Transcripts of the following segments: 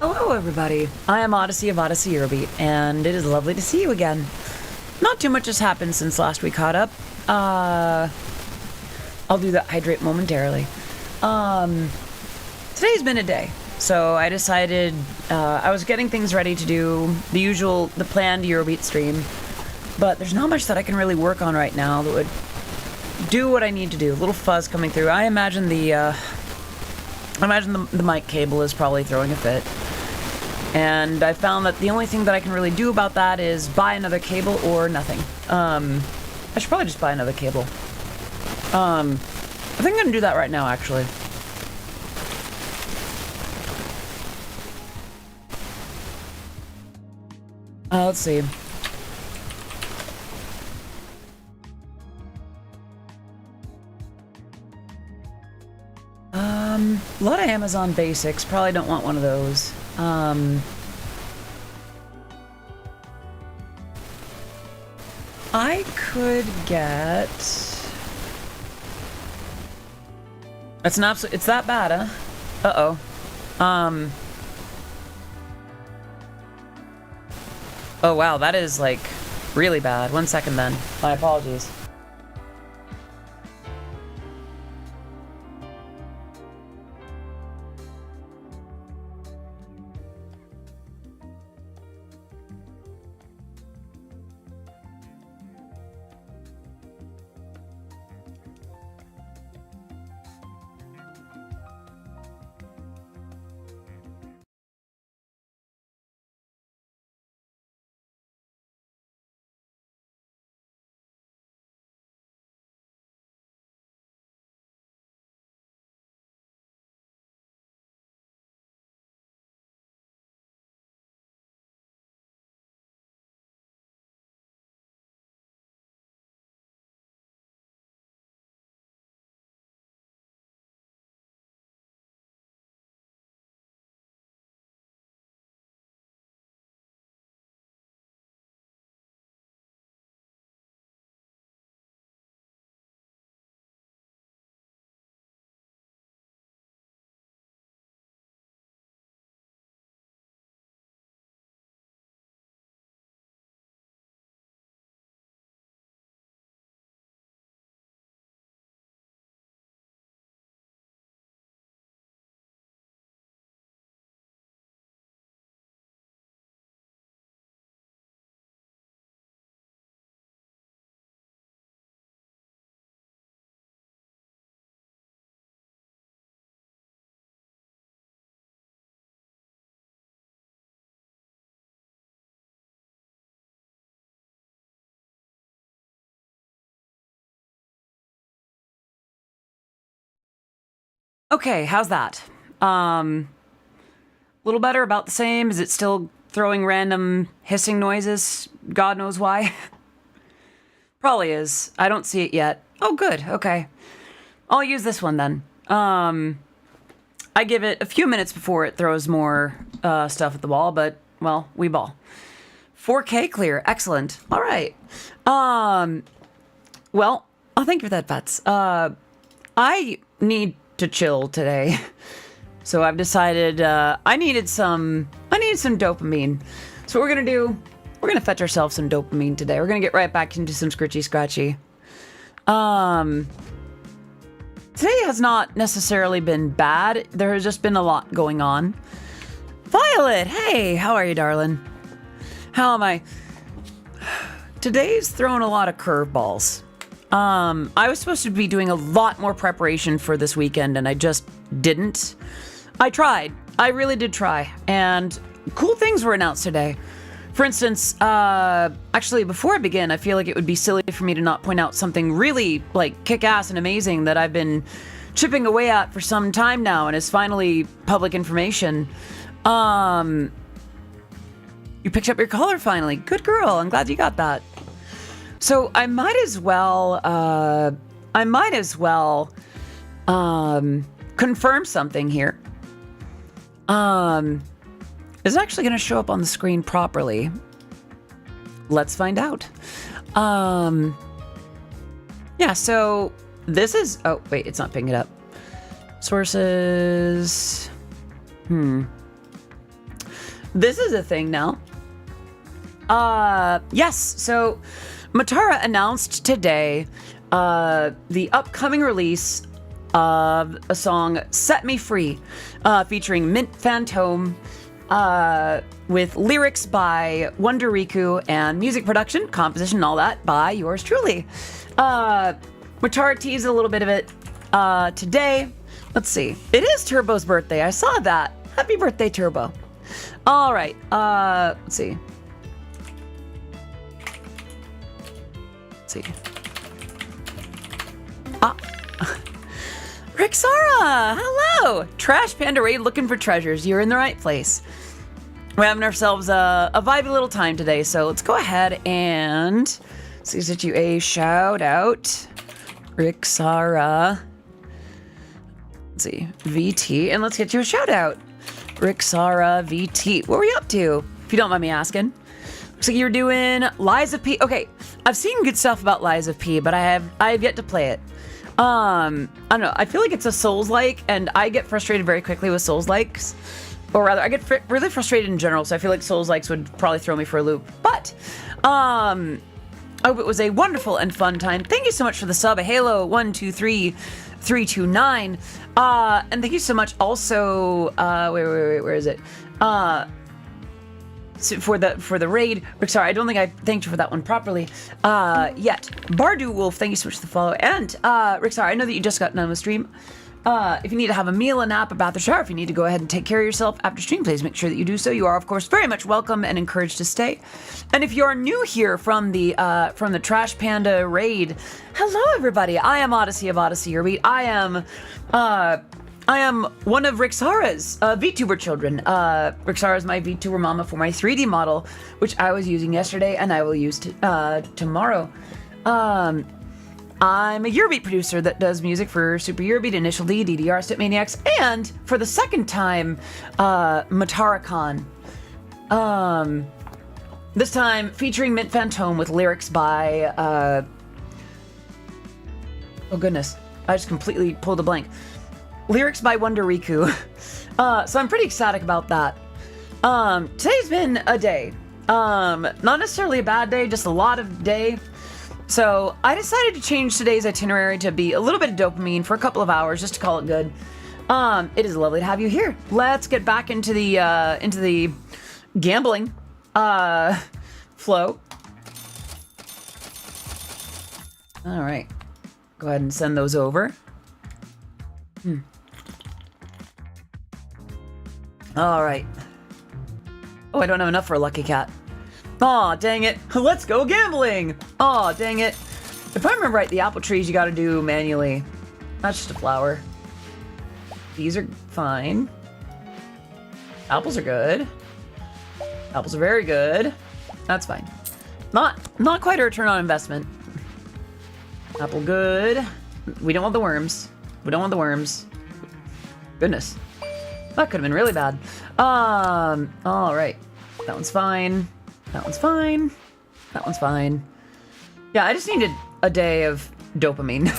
Hello everybody, I am Odyssey of Odyssey Eurobeat, and it is lovely to see you again. Not too much has happened since last we caught up. I'll do that hydrate momentarily. Today's been a day, so I decided I was getting things ready to do the planned Eurobeat stream, but there's not much that I can really work on right now that would do what I need to do. A little fuzz coming through. I imagine the mic cable is probably throwing a fit. And I found that the only thing that I can really do about that is buy another cable or nothing. I should probably just buy another cable. I think I'm gonna do that right now, actually. Let's see. A lot of Amazon basics. Probably don't want one of those. I could get... It's an absolute... It's that bad, huh? Uh-oh. Oh, wow, that is, like, really bad. 1 second, then. My apologies. Okay, how's that? A little better, about the same? Is it still throwing random hissing noises? God knows why. Probably is. I don't see it yet. Oh, good. Okay. I'll use this one then. I give it a few minutes before it throws more stuff at the wall, but, well, we ball. 4K clear. Excellent. All right. Well, thank you for that, Vets. I need to chill today. So I've decided I needed some dopamine. So what we're gonna do, we're gonna fetch ourselves some dopamine today. We're gonna get right back into some Scritchy Scratchy. Today has not necessarily been bad. There has just been a lot going on. Violet, hey, how are you, darling? How am I? Today's thrown a lot of curveballs. I was supposed to be doing a lot more preparation for this weekend, and I just didn't. I tried. I really did try. And cool things were announced today. For instance, actually, before I begin, I feel like it would be silly for me to not point out something really, like, kick-ass and amazing that I've been chipping away at for some time now, and is finally public information. You picked up your collar finally. Good girl. I'm glad you got that. So I might as well confirm something here. Is it actually going to show up on the screen properly? Let's find out. Yeah, so this is... Oh, wait, it's not picking it up. Sources... This is a thing now. Yes, so Matara announced today the upcoming release of a song Set Me Free, featuring Mint Phantom, with lyrics by Wonderiku and music production, composition, and all that by yours truly. Matara teased a little bit of it today. Let's see. It is Turbo's birthday. I saw that. Happy birthday, Turbo. All right. Let's see. Let's see. Rixara! Hello! Trash Panda Raid looking for treasures. You're in the right place. We're having ourselves a vibey little time today, so let's go ahead and get you a shout out. Rixara. Let's see. VT. And let's get you a shout out. Rixara VT. What were you up to? If you don't mind me asking. Looks like you're doing Lies of P. Okay, I've seen good stuff about Lies of P, but I have yet to play it. I don't know. I feel like it's a Souls-like, and I get frustrated very quickly with Souls-likes. Or rather, I get really frustrated in general, so I feel like Souls-likes would probably throw me for a loop. But, I hope it was a wonderful and fun time. Thank you so much for the sub, Halo123329. And thank you so much also, where is it? So for the raid. Sorry, I don't think I thanked you for that one properly yet. Bardu Wolf, thank you so much for the follow. And Rixar, I know that you just got done with stream. If you need to have a meal, a nap, a bath, or shower, if you need to go ahead and take care of yourself after stream, please make sure that you do so. You are, of course, very much welcome and encouraged to stay. And if you are new here from the Trash Panda raid, hello everybody. I am Odyssey of Odyssey Eurobeat. I am one of Rixara's VTuber children. Rixara is my VTuber mama for my 3D model, which I was using yesterday and I will use tomorrow. I'm a Eurobeat producer that does music for Super Eurobeat, Initial D, DDR, Stepmaniacs, and for the second time, MataraCon. This time featuring Mint Phantom with lyrics by, oh goodness, I just completely pulled a blank. Lyrics by Wonderiku. So I'm pretty ecstatic about that. Today's been a day. Not necessarily a bad day, just a lot of day. So I decided to change today's itinerary to be a little bit of dopamine for a couple of hours just to call it good. It is lovely to have you here. Let's get back into the gambling flow. All right. Go ahead and send those over. All right. Oh, I don't have enough for a lucky cat. Aw, dang it. Let's go gambling. Aw, dang it. If I remember right, the apple trees you gotta do manually. That's just a flower. These are fine. Apples are good. Apples are very good. That's fine. Not quite a return on investment. Apple good. We don't want the worms. We don't want the worms. Goodness. That could have been really bad. All right. That one's fine. That one's fine. That one's fine. Yeah, I just needed a day of dopamine.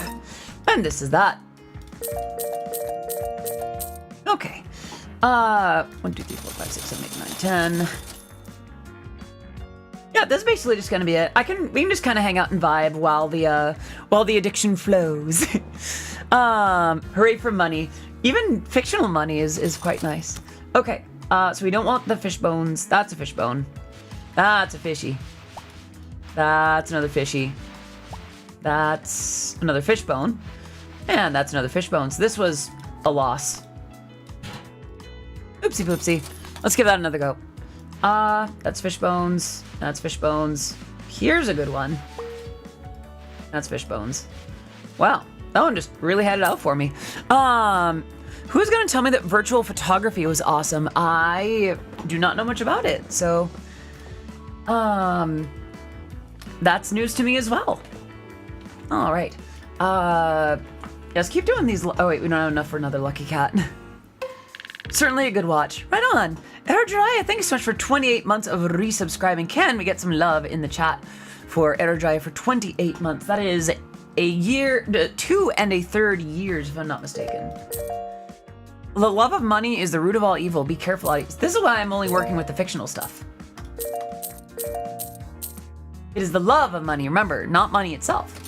And this is that. Okay. 1, 2, 3, 4, 5, 6, 7, 8, 9, 10. Yeah, this is basically just gonna be it. We can just kind of hang out and vibe while the addiction flows. Hooray for money. Even fictional money is quite nice. Okay, so we don't want the fish bones. That's a fish bone. That's a fishy. That's another fishy. That's another fish bone. And that's another fish bone. So this was a loss. Oopsie poopsie. Let's give that another go. That's fish bones. That's fish bones. Here's a good one. That's fish bones. Wow, that one just really had it out for me. Who's gonna tell me that virtual photography was awesome? I do not know much about it, so that's news to me as well. All right. Let's keep doing these. Oh wait, we don't have enough for another lucky cat. Certainly a good watch. Right on. Aerodrya, thank you so much for 28 months of resubscribing. Can we get some love in the chat for Aerodrya for 28 months? That is a year, 2 1/3 years, if I'm not mistaken. The love of money is the root of all evil. Be careful, Oddities. This is why I'm only working with the fictional stuff. It is the love of money, remember, not money itself.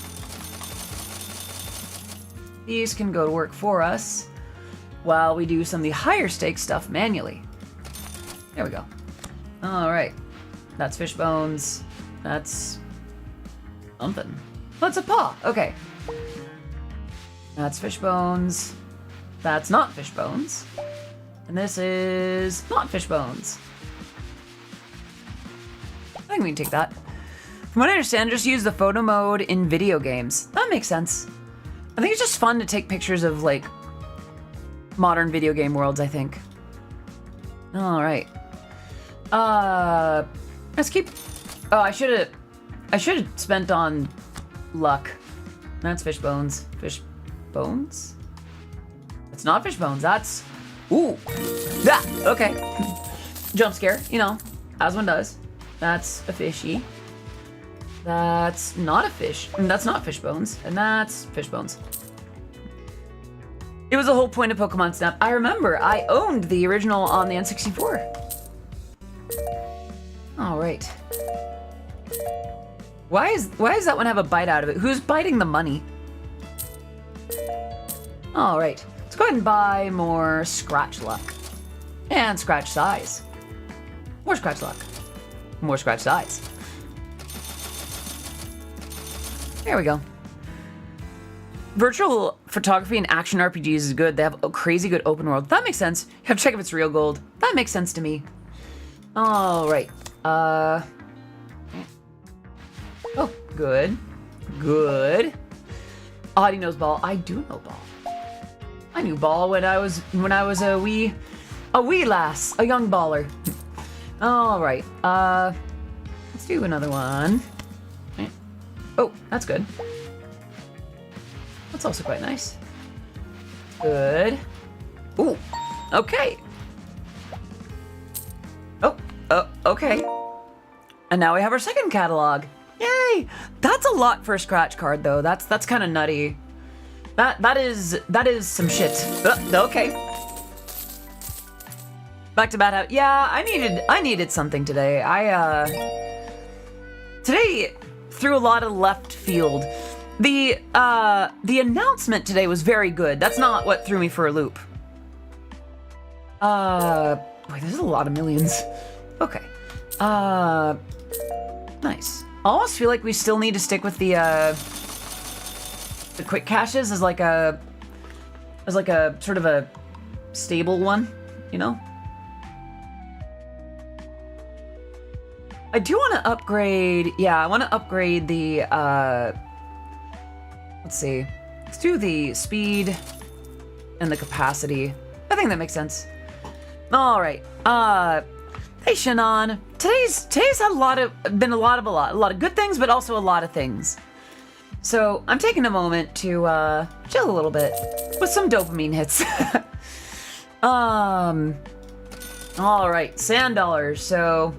These can go to work for us while we do some of the higher stakes stuff manually. There we go. All right. That's fish bones. That's something. That's a paw. Okay. That's fish bones. That's not fish bones. And this is not fish bones. I think we can take that. From what I understand, just use the photo mode in video games. That makes sense. I think it's just fun to take pictures of, like, modern video game worlds, I think. All right. Let's keep... Oh, I should have spent on luck. That's fish bones. Fish bones? It's not fish bones. That's... Ooh. Ah, okay. Jump scare, you know, as one does. That's a fishy. That's not a fish. That's not fish bones. And that's fish bones. It was the whole point of Pokemon Snap. I remember. I owned the original on the N64. All right. Why is that one have a bite out of it? Who's biting the money? All right. Let's go ahead and buy more Scratch Luck. And Scratch Size. More Scratch Luck. More Scratch Size. There we go. Virtual photography and action RPGs is good. They have a crazy good open world. That makes sense. You have to check if it's real gold. That makes sense to me. All right. Oh, good. Good. Audie knows ball. I do know ball. I knew ball when I was a wee lass, a young baller. All right. Let's do another one. Oh, that's good. That's also quite nice. Good. Ooh, okay. Oh, okay. And now we have our second catalog. Yay! That's a lot for a scratch card, though. That's kind of nutty. That is some shit. Okay. Back to Bad Habit. Yeah, I needed something today. Today threw a lot of left field. The announcement today was very good. That's not what threw me for a loop. Boy, there's a lot of millions. Okay. Nice. I almost feel like we still need to stick with the quick caches as like a sort of a stable one, you know? I do want to upgrade, yeah, I want to upgrade the, let's see. Let's do the speed and the capacity. I think that makes sense. All right. Hey, Shannon. Today's had a lot of good things, but also a lot of things. So I'm taking a moment to chill a little bit with some dopamine hits. All right, sand dollars. So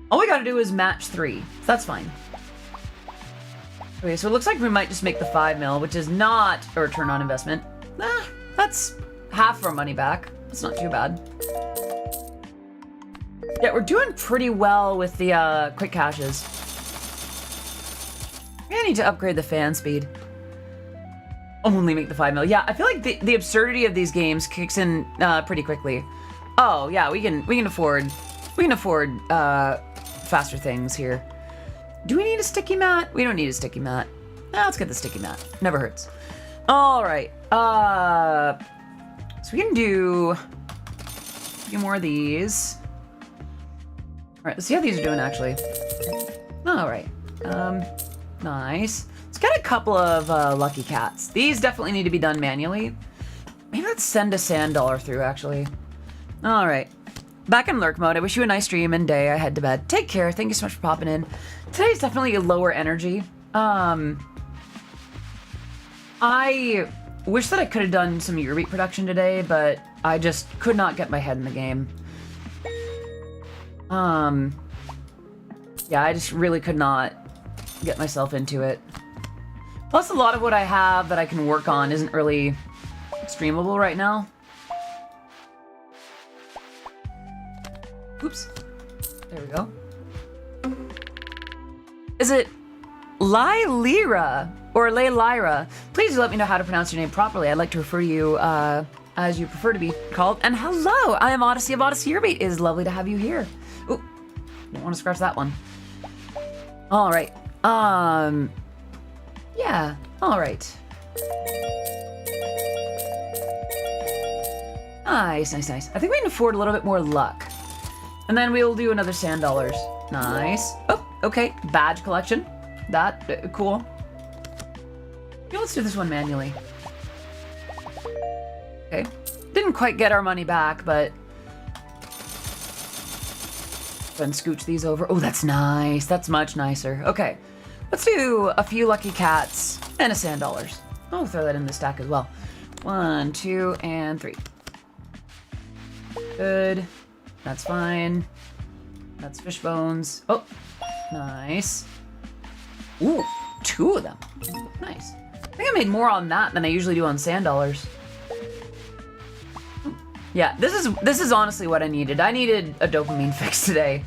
all we gotta do is match 3. That's fine. Okay, so it looks like we might just make the 5 mil, which is not a return on investment. That's half of our money back. That's not too bad. Yeah, we're doing pretty well with the quick caches. I need to upgrade the fan speed. Only make the 5 mil. Yeah, I feel like the absurdity of these games kicks in pretty quickly. Oh yeah, we can afford faster things here. Do we need a sticky mat? We don't need a sticky mat. Let's get the sticky mat. Never hurts. All right. So we can do a few more of these. All right, let's see how these are doing actually. All right. Nice. Let's get a couple of lucky cats. These definitely need to be done manually. Maybe let's send a sand dollar through actually. All right. Back in lurk mode. I wish you a nice stream and day. I head to bed. Take care. Thank you so much for popping in. Today's definitely a lower energy. I wish that I could have done some Eurobeat production today, but I just could not get my head in the game. Yeah, I just really could not get myself into it. Plus, a lot of what I have that I can work on isn't really streamable right now. Oops. There we go. Is it Lylira or Lelyra? Please let me know how to pronounce your name properly. I'd like to refer to you as you prefer to be called. And hello, I am Odyssey of Odyssey Eurobeat. It is lovely to have you here. Ooh, don't want to scratch that one. All right. Yeah. All right. Nice, nice, nice. I think we can afford a little bit more luck. And then we'll do another sand dollars. Nice. Oh, okay. Badge collection. That, cool. Yeah, let's do this one manually. Okay. Didn't quite get our money back, but... Then scooch these over. Oh, that's nice. That's much nicer. Okay. Let's do a few lucky cats and a sand dollars. I'll throw that in the stack as well. 1, 2, and 3. Good. That's fine. That's fish bones. Oh, nice. Ooh, 2 of them. Nice. I think I made more on that than I usually do on sand dollars. Yeah, this is honestly what I needed. I needed a dopamine fix today.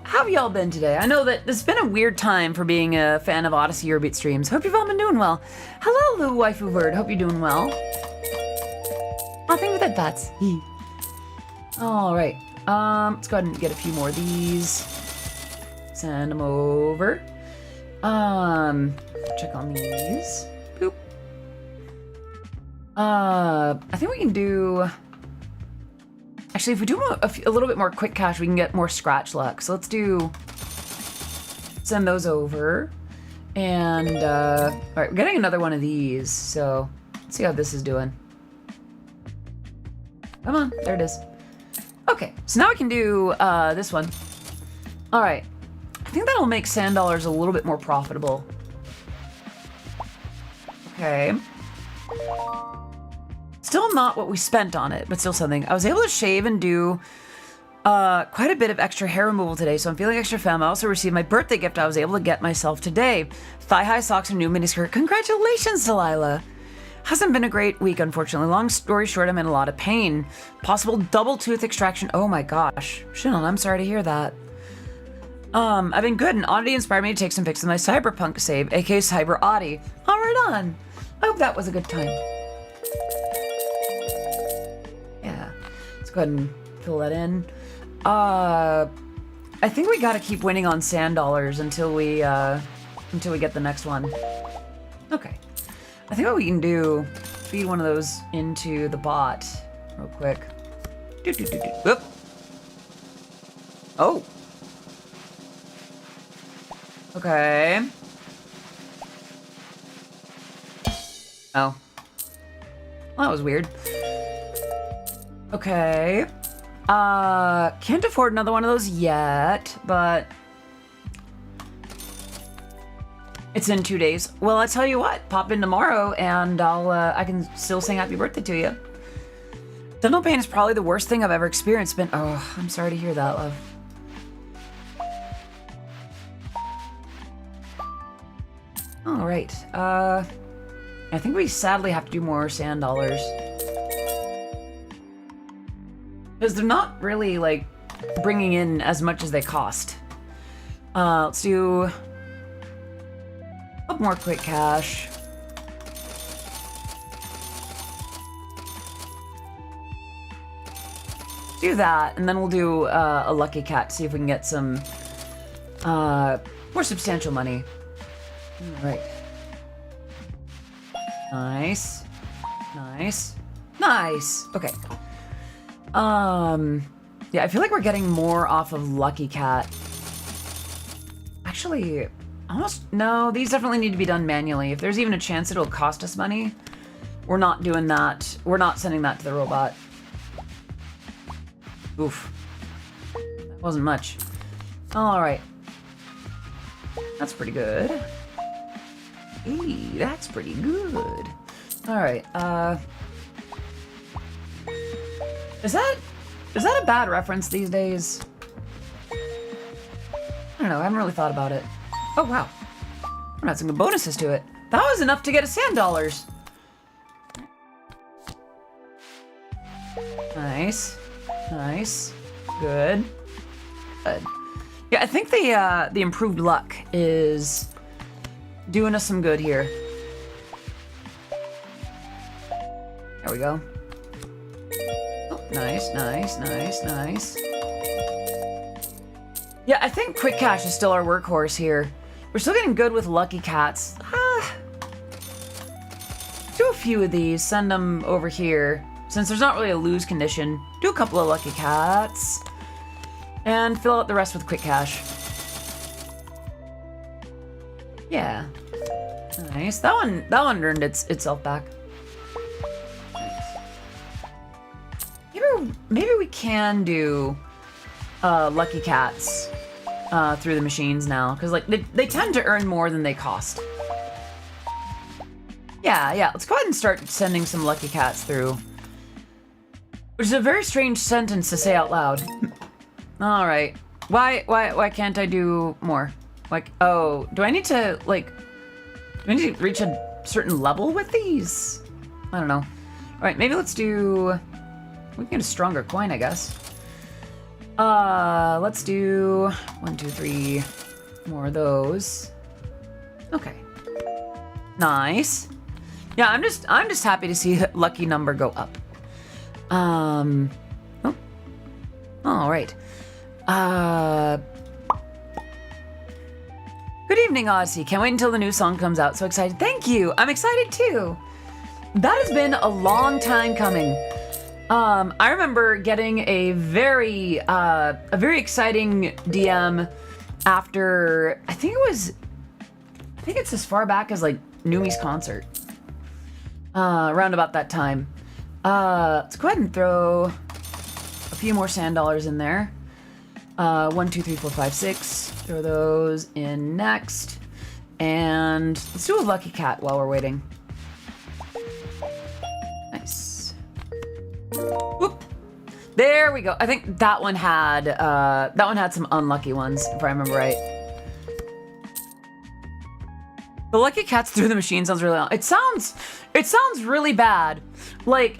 How have y'all been today? I know that it's been a weird time for being a fan of Odyssey Eurobeat streams. Hope you've all been doing well. Hello, Lou Waifu Bird. Hope you're doing well. Nothing with that bats. All right. Let's go ahead and get a few more of these. Send them over. Check on these. Boop. I think we can do... Actually, if we do a little bit more quick cash, we can get more scratch luck. So let's do... Send those over. And, all right, we're getting another one of these. So let's see how this is doing. Come on, there it is. Okay, so now we can do this one. All right, I think that'll make sand dollars a little bit more profitable. Okay. Still not what we spent on it, but still something. I was able to shave and do quite a bit of extra hair removal today, so I'm feeling extra femme. I also received my birthday gift I was able to get myself today. Thigh-high socks and new miniskirt. Congratulations, Delilah. Hasn't been a great week, unfortunately. Long story short, I'm in a lot of pain. Possible double tooth extraction. Oh my gosh. Shannon, I'm sorry to hear that. I've been good, and Oddity inspired me to take some pics of my cyberpunk save, aka Cyber Oddie. All right on. I hope that was a good time. Yeah. Let's go ahead and fill that in. I think we gotta keep winning on sand dollars until we get the next one. Okay. I think what we can do, feed one of those into the bot real quick. Whoop. Oh. Okay. Oh. Well, that was weird. Okay. Can't afford another one of those yet, but it's in 2 days. Well, I tell you what, pop in tomorrow and I can still sing happy birthday to you. Dental pain is probably the worst thing I've ever experienced. Oh, I'm sorry to hear that, love. All right. I think we sadly have to do more sand dollars. Because they're not really, like, bringing in as much as they cost. Let's do a more quick cash. Do that, and then we'll do a lucky cat to see if we can get some more substantial money. All right. Nice. Nice. Nice. Okay. Yeah, I feel like we're getting more off of Lucky Cat. Actually, almost, no, these definitely need to be done manually. If there's even a chance it'll cost us money, we're not doing that. We're not sending that to the robot. Oof. That wasn't much. All right. That's pretty good. Hey, that's pretty good. All right, is that Is that a bad reference these days? I don't know, I haven't really thought about it. Oh, wow. I'm not some good bonuses to it. That was enough to get us sand dollars. Nice. Nice. Good. Good. Yeah, I think the improved luck is doing us some good here. There we go. Oh, nice, nice, nice, nice. Yeah, I think Quick Cash is still our workhorse here. We're still getting good with Lucky Cats. Do a few of these, send them over here. Since there's not really a lose condition, do a couple of Lucky Cats. And fill out the rest with Quick Cash. Yeah. Nice. That one earned itself back. Maybe we can do Lucky Cats through the machines now, because like they tend to earn more than they cost. Yeah, let's go ahead and start sending some Lucky Cats through. Which is a very strange sentence to say out loud. All right. Why can't I do more? Like, oh, do I need to reach a certain level with these? I don't know. All right, maybe let's do, we can get a stronger coin, I guess. Let's do 1, 2, 3 more of those. Okay. Nice. Yeah, I'm just happy to see that lucky number go up. Oh. All right. Good evening, Odyssey. Can't wait until the new song comes out. So excited. Thank you. I'm excited too. That has been a long time coming. I remember getting a very exciting DM after, I think it's as far back as like Numi's concert. Around about that time. Let's go ahead and throw a few more sand dollars in there. 1, 2, 3, 4, 5, 6. Throw those in next. And let's do a lucky cat while we're waiting. Nice. Whoop. There we go. I think that one had some unlucky ones, if I remember right. The lucky cats through the machine sounds really. It sounds really bad. Like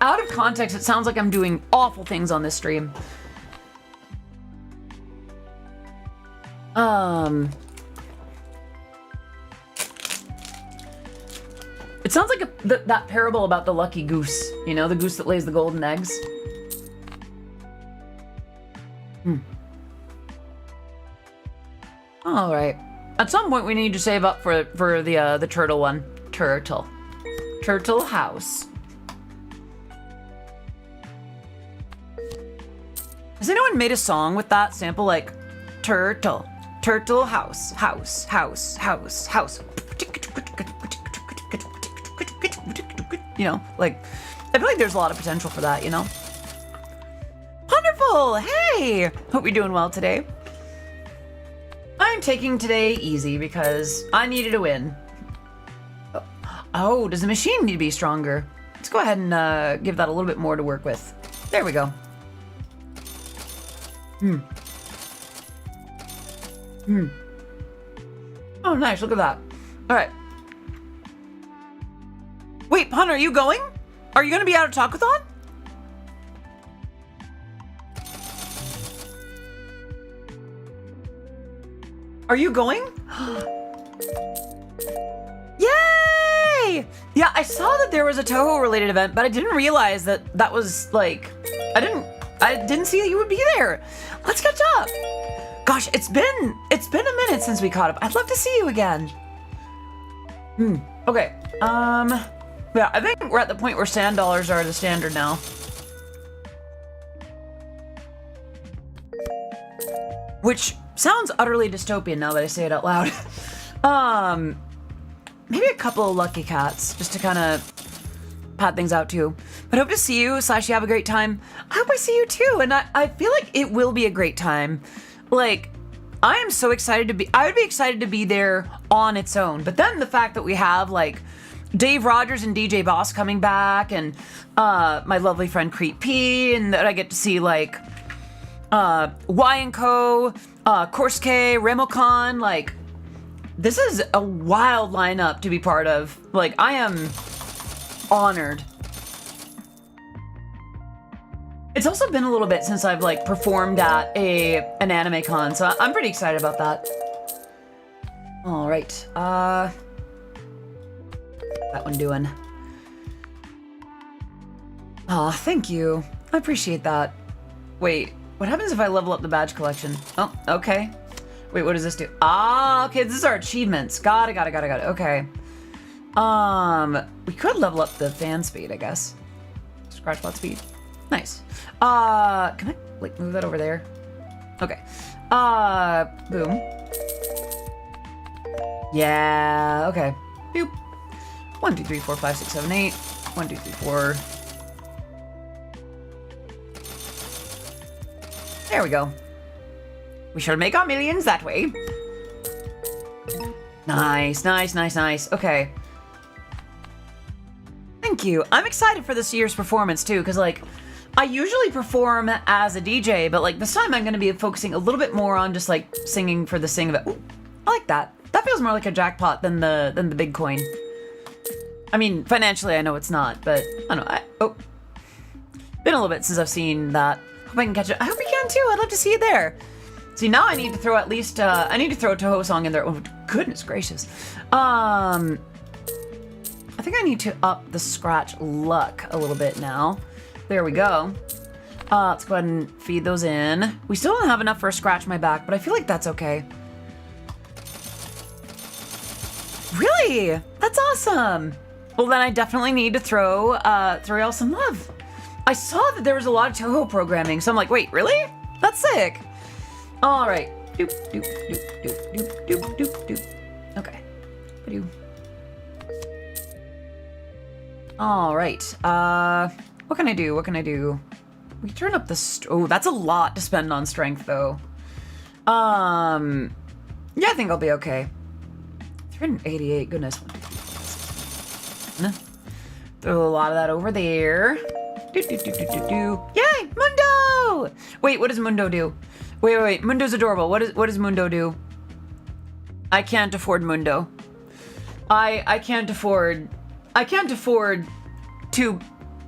out of context, it sounds like I'm doing awful things on this stream. It sounds like that parable about the lucky goose. You know, the goose that lays the golden eggs. All right. At some point, we need to save up for the turtle one. Turtle house. Has anyone made a song with that sample, like turtle house? You know, like, I feel like there's a lot of potential for that, you know? Wonderful! Hey! Hope you're doing well today. I'm taking today easy because I needed a win. Oh, does the machine need to be stronger? Let's go ahead and give that a little bit more to work with. There we go. Oh, nice. Look at that. All right. Wait, Pun, are you going? Are you going to be out of Talkathon? Are you going? Yay! Yeah, I saw that there was a Toho related event, but I didn't realize that was like, I didn't see that you would be there. Let's catch up. Gosh, it's been a minute since we caught up. I'd love to see you again. Okay. Yeah, I think we're at the point where sand dollars are the standard now. Which sounds utterly dystopian now that I say it out loud. Maybe a couple of lucky cats just to kind of pad things out too. But hope to see you / you have a great time. I hope I see you too, and I feel like it will be a great time. Like, I am so excited to be. I would be excited to be there on its own. But then the fact that we have like Dave Rogers and DJ Boss coming back, and my lovely friend Creep P, and that I get to see like Y & Co, Course K, Remocon. Like, this is a wild lineup to be part of. Like, I am honored. It's also been a little bit since I've like performed at an anime con, so I'm pretty excited about that. All right, that one doing. Aw, thank you. I appreciate that. Wait, what happens if I level up the badge collection? Oh, okay. Wait, what does this do? Ah, okay, this is our achievements. Got it. Okay. We could level up the fan speed, I guess. Scratchbot speed. Nice. Can I like move that over there? Okay. Boom. Yeah, okay. Boop. 1, 2, 3, 4, 5, 6, 7, 8. 1, 2, 3, 4. There we go. We shall make our millions that way. Nice. Okay. Thank you. I'm excited for this year's performance too, because like, I usually perform as a DJ, but like this time I'm going to be focusing a little bit more on just like singing for the sing of it. Ooh, I like that. That feels more like a jackpot than the big coin. I mean, financially I know it's not, but I don't know. Been a little bit since I've seen that. Hope I can catch it. I hope you can too. I'd love to see you there. See, now I need to throw at least, I need to throw a Toho song in there. Oh, goodness gracious. I think I need to up the scratch luck a little bit now. There we go. Let's go ahead and feed those in. We still don't have enough for a scratch my back, but I feel like that's okay. Really? That's awesome. Well, then I definitely need to throw y'all some love. I saw that there was a lot of Toho programming, so I'm like, wait, really? That's sick. All right. Doop, doop, doop, doop, doop, doop, doop, doop. Okay. Ba-doo. All right. What can I do? We turn up the oh, that's a lot to spend on strength, though. Yeah, I think I'll be okay. 388, goodness. Throw a lot of that over there. Yay, Mundo! Wait, what does Mundo do? Wait. Mundo's adorable. What does Mundo do? I can't afford Mundo. I can't afford $2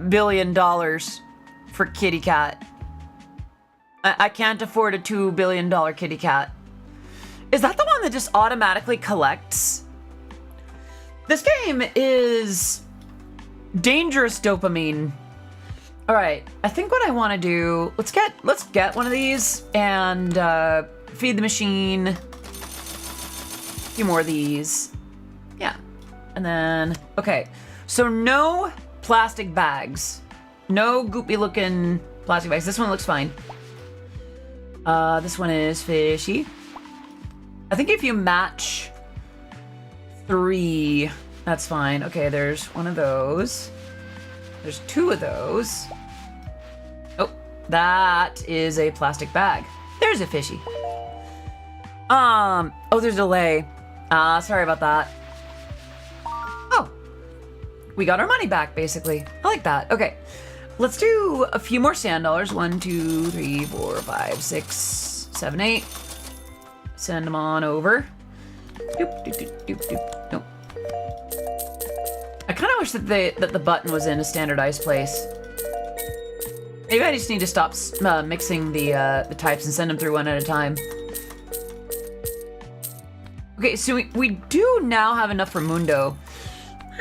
billion for kitty cat. I can't afford a $2 billion kitty cat. Is that the one that just automatically collects? This game is dangerous dopamine. All right, I think what I want to do, let's get one of these and feed the machine. A few more of these. Yeah. And then, okay. So no plastic bags. No goopy looking plastic bags. This one looks fine. This one is fishy. I think if you match 3, that's fine. Okay, there's one of those. There's 2 of those. Oh, that is a plastic bag. There's a fishy. Oh, there's a delay. Sorry about that. Oh, we got our money back, basically. I like that. Okay, let's do a few more sand dollars. 1, 2, 3, 4, 5, 6, 7, 8. Send them on over. Doop, doop, doop, doop, doop. Nope. I kind of wish that the button was in a standardized place. Maybe I just need to stop mixing the types and send them through one at a time. Okay, so we do now have enough for Mundo.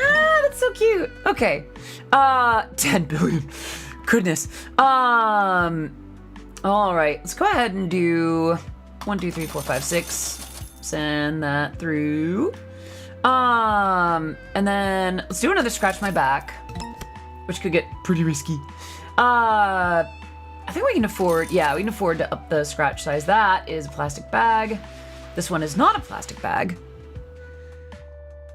Ah, that's so cute. Okay, 10 billion. Goodness. All right, let's go ahead and do 1, 2, 3, 4, 5, 6. Send that through. And then let's do another scratch my back, which could get pretty risky. I think we can afford, yeah, we can afford to up the scratch size. That is a plastic bag. This one is not a plastic bag.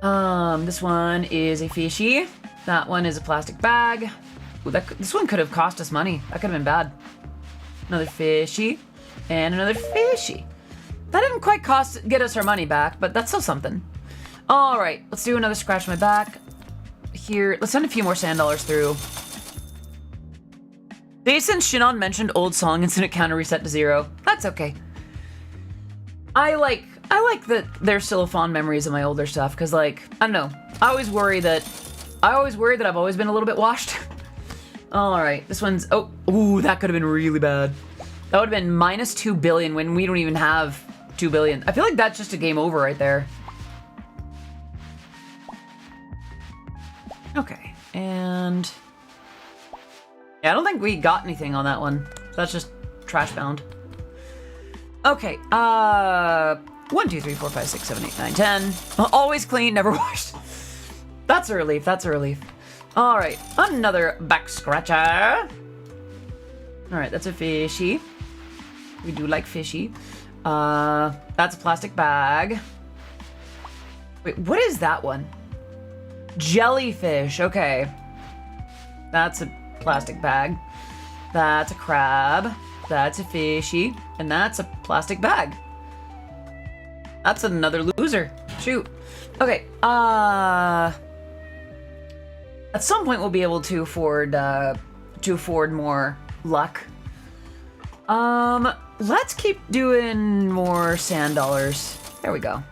This one is a fishy. That one is a plastic bag. Ooh, this one could have cost us money. That could have been bad. Another fishy and another fishy. That didn't quite get us our money back, but that's still something. All right, let's do another scratch my back. here. Let's send a few more sand dollars through. Jason Shinon mentioned old song incident counter reset to 0. That's okay. I like that there's still fond memories of my older stuff, because, like, I don't know. I always worry that I've always been a little bit washed. Alright, this one's... Oh, ooh, that could have been really bad. That would have been minus 2 billion when we don't even have 2 billion. I feel like that's just a game over right there. Okay, and... Yeah, I don't think we got anything on that one. That's just trash bound. Okay, 1, 2, 3, 4, 5, 6, 7, 8, 9, 10. Always clean, never washed. That's a relief, that's a relief. Alright, another back scratcher. Alright, that's a fishy. We do like fishy. That's a plastic bag. Wait, what is that one? Jellyfish, okay. That's a plastic bag. That's a crab. That's a fishy. And that's a plastic bag. That's another loser. Shoot. Okay, at some point we'll be able to afford more luck. Let's keep doing more sand dollars. There we go.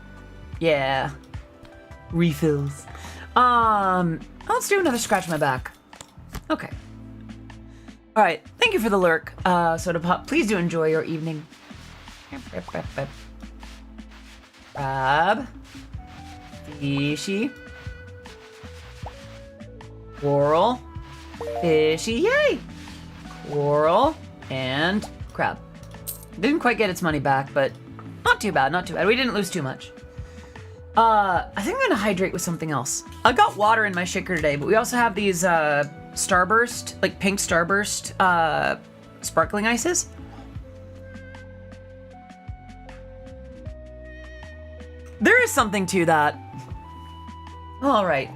Yeah. Refills. Let's do another scratch my back. Okay. Alright, thank you for the lurk, Soda Pop. Please do enjoy your evening. Crab. Fishy. Coral. Fishy, yay! Coral. And crab. Didn't quite get its money back, but not too bad, not too bad. We didn't lose too much. I think I'm gonna hydrate with something else. I got water in my shaker today, but we also have these, Starburst, like pink Starburst, sparkling ices. There is something to that. All right,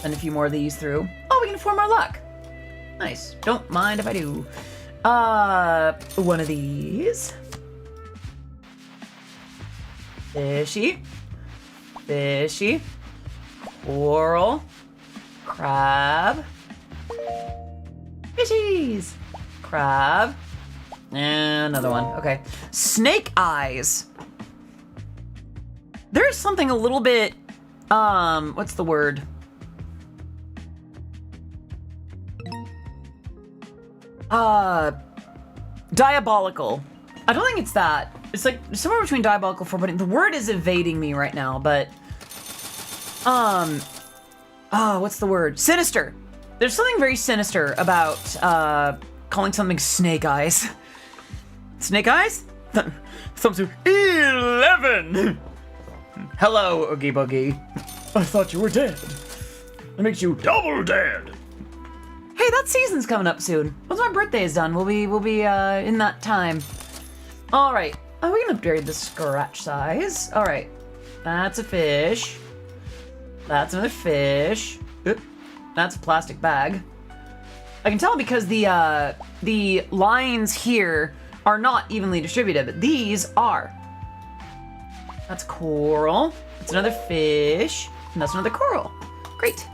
send a few more of these through. Oh, we can afford more luck. Nice. Don't mind if I do. One of these. Fishy. Fishy. Coral. Crab. Fishies. Crab. And another one. Okay. Snake eyes. There's something a little bit, what's the word? Diabolical. I don't think it's that. It's like somewhere between diabolical for, but the word is evading me right now, but, what's the word? Sinister. There's something very sinister about, calling something snake eyes. Snake eyes? Thumbs to 11! Hello, Oogie Boogie. I thought you were dead. That makes you double dead. Hey, that season's coming up soon. Once my birthday is done, we'll be in that time. All right. Oh, we can upgrade the scratch size. All right. That's a fish. That's another fish. Oop. That's a plastic bag. I can tell because the lines here are not evenly distributed, but these are. That's coral. That's another fish. And that's another coral. Great.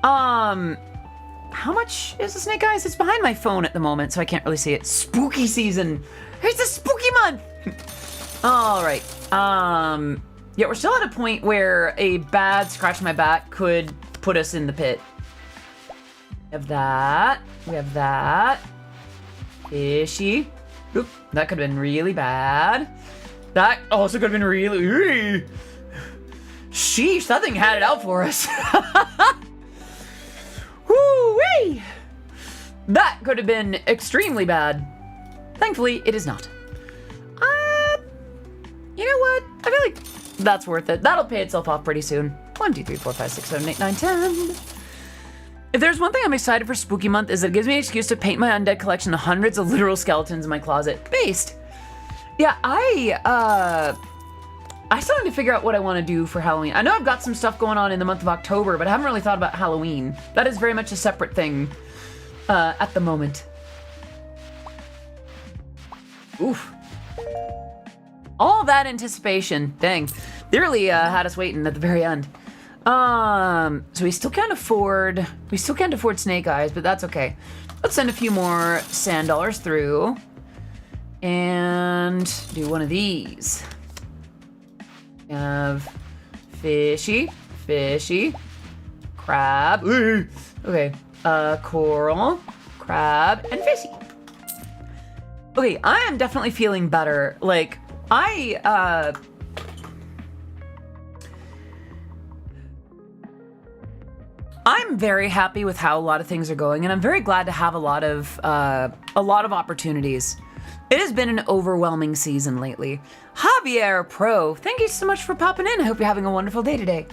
How much is the snake eyes? It's behind my phone at the moment, so I can't really see it. Spooky season. It's a spooky month. All right. Yeah, we're still at a point where a bad scratch my back could put us in the pit. We have that. We have that. Fishy. Oop, that could have been really bad. That also could have been really... Sheesh, that thing had it out for us. Woo-wee! That could have been extremely bad. Thankfully, it is not. You know what? I feel like that's worth it. That'll pay itself off pretty soon. 1, 2, 3, 4, 5, 6, 7, 8, 9, 10. If there's one thing I'm excited for Spooky Month is that it gives me an excuse to paint my undead collection of hundreds of literal skeletons in my closet. Based. Yeah, I still need to figure out what I want to do for Halloween. I know I've got some stuff going on in the month of October, but I haven't really thought about Halloween. That is very much a separate thing at the moment. Oof. All that anticipation. Dang. They really had us waiting at the very end. So we still can't afford snake eyes, but that's okay. Let's send a few more sand dollars through and do one of these. We have fishy, crab. Okay, coral, crab, and fishy. Okay, I am definitely feeling better. Like, I'm very happy with how a lot of things are going, and I'm very glad to have a lot of opportunities. It has been an overwhelming season lately. Javier Pro, thank you so much for popping in. I hope you're having a wonderful day today.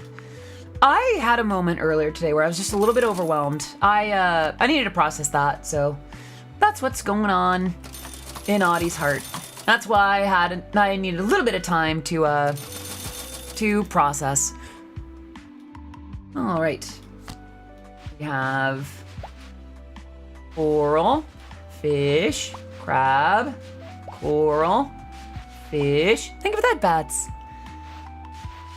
I had a moment earlier today where I was just a little bit overwhelmed. I needed to process that, so that's what's going on in Audie's heart. That's why I needed a little bit of time to process. All right. We have coral, fish, crab, coral, fish. Think of that, bats.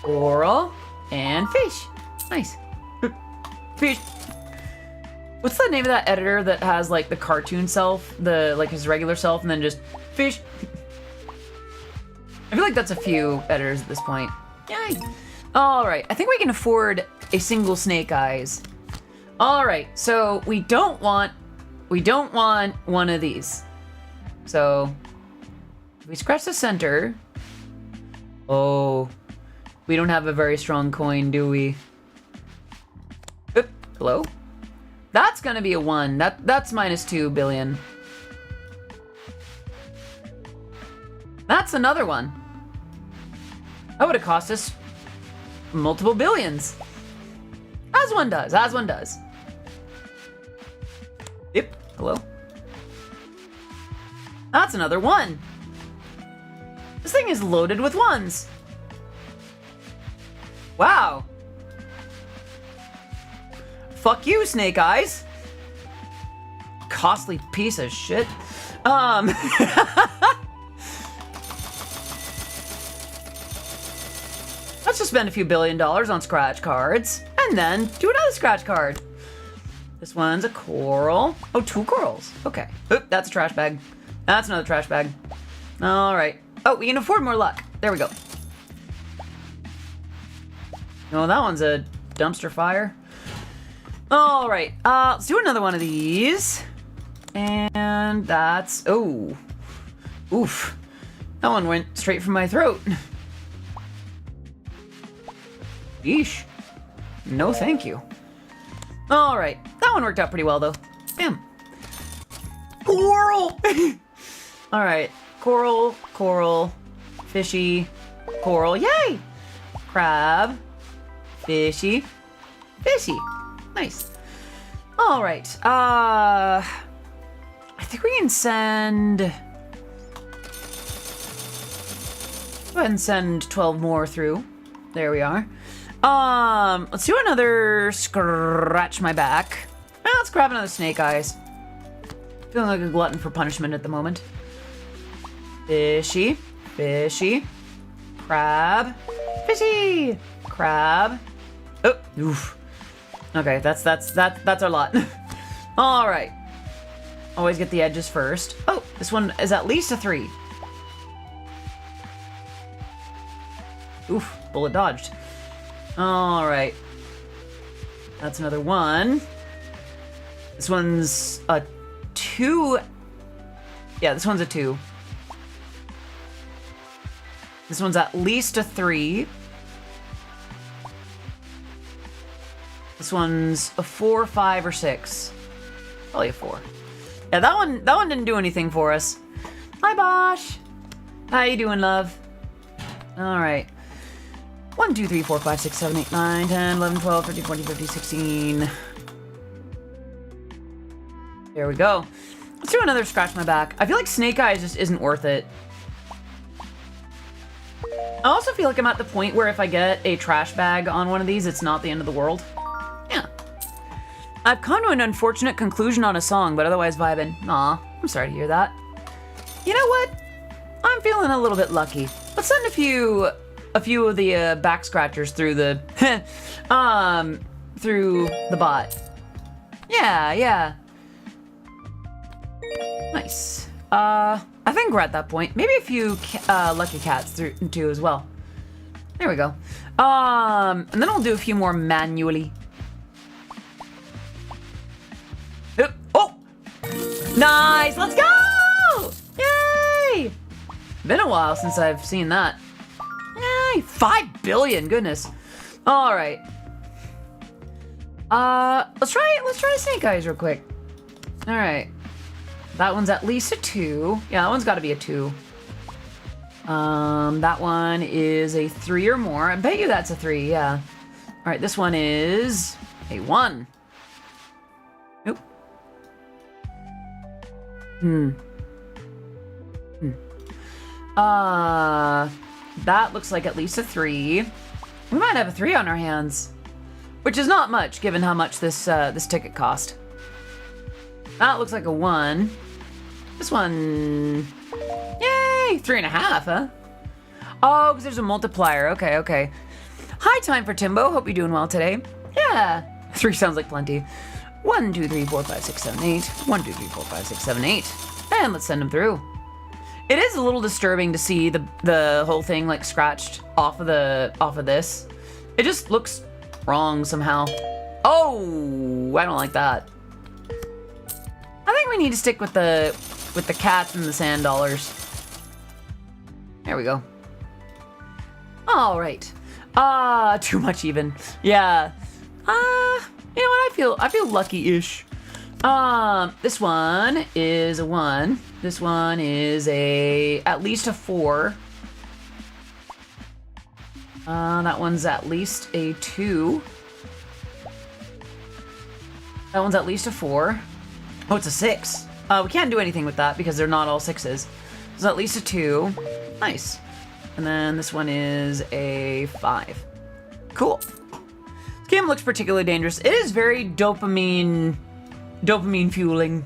Coral and fish. Nice. Fish. What's the name of that editor that has like the cartoon self, like his regular self, and then just fish? I feel like that's a few editors at this point. Yay. All right, I think we can afford a single snake eyes. All right, so we don't want one of these. So if we scratch the center. Oh, we don't have a very strong coin, do we? Oop, hello? That's gonna be a 1. That's minus 2 billion. That's another one. That would have cost us multiple billions. As one does, as one does. Yep, hello. That's another 1. This thing is loaded with 1s. Wow. Fuck you, Snake Eyes. Costly piece of shit. Let's just spend a few $billion on scratch cards and then do another scratch card. This one's a coral. Oh, 2 corals. Okay. Oop, that's a trash bag. That's another trash bag. All right. Oh, we can afford more luck. There we go. Oh, that one's a dumpster fire. All right. Let's do another one of these. And that's... Oh. Oof. That one went straight from my throat. Yeesh. No, thank you. All right. That one worked out pretty well, though. Damn. Coral! All right. Coral, coral, fishy, coral. Yay! Crab, fishy, fishy. Nice. All right. I think we can send... Go ahead and send 12 more through. There we are. Let's do another scratch my back. Let's grab another snake eyes. Feeling like a glutton for punishment at the moment. Fishy, fishy, crab, fishy, crab. Oh, oof. Okay, that's our lot. All right. Always get the edges first. Oh, this one is at least a 3. Oof, bullet dodged. All right. That's another 1. This one's a 2. Yeah, this one's a 2. This one's at least a 3. This one's a 4, 5, or 6. Probably a 4. Yeah, that one didn't do anything for us. Hi, Bosh. How you doing, love? All right. 1, 2, 3, 4, 5, 6, 7, 8, 9, 10, 11, 12, 13, 14, 15, 16. There we go. Let's do another scratch my back. I feel like Snake Eyes just isn't worth it. I also feel like I'm at the point where if I get a trash bag on one of these, it's not the end of the world. Yeah. I've come to an unfortunate conclusion on a song, but otherwise vibing. Aw, I'm sorry to hear that. You know what? I'm feeling a little bit lucky. Let's send a few a few of the back scratchers through the through the bot. Yeah. Nice. I think we're at that point. Maybe a few lucky cats through too as well. There we go. And then I'll do a few more manually. Oh! Nice! Let's go! Yay! Been a while since I've seen that. Yay! 5 billion, goodness. All right. Let's try Snake Eyes real quick. All right. That one's at least a 2. Yeah, that one's got to be a 2. That one is a 3 or more. I bet you that's a 3, yeah. All right, this one is a 1. Nope. That looks like at least a 3. We might have a 3 on our hands, which is not much given how much this this ticket cost. That looks like a 1. This one, yay, 3.5, huh? Oh, because there's a multiplier. Okay. Hi, Time for Timbo. Hope you're doing well today. Yeah, 3 sounds like plenty. 1, 2, 3, 4, 5, 6, 7, 8. 1, 2, 3, 4, 5, 6, 7, 8. And let's send them through. It is a little disturbing to see the whole thing like scratched off of this. It just looks wrong somehow. Oh, I don't like that. I think we need to stick with the cats and the sand dollars. There we go. All right. Too much even. Yeah. You know what? I feel lucky-ish. This one is a 1. This one is at least a 4. That one's at least a 2. That one's at least a 4. Oh, it's a 6. We can't do anything with that because they're not all 6s. So at least a 2. Nice. And then this one is a 5. Cool. This game looks particularly dangerous. It is very dopamine fueling.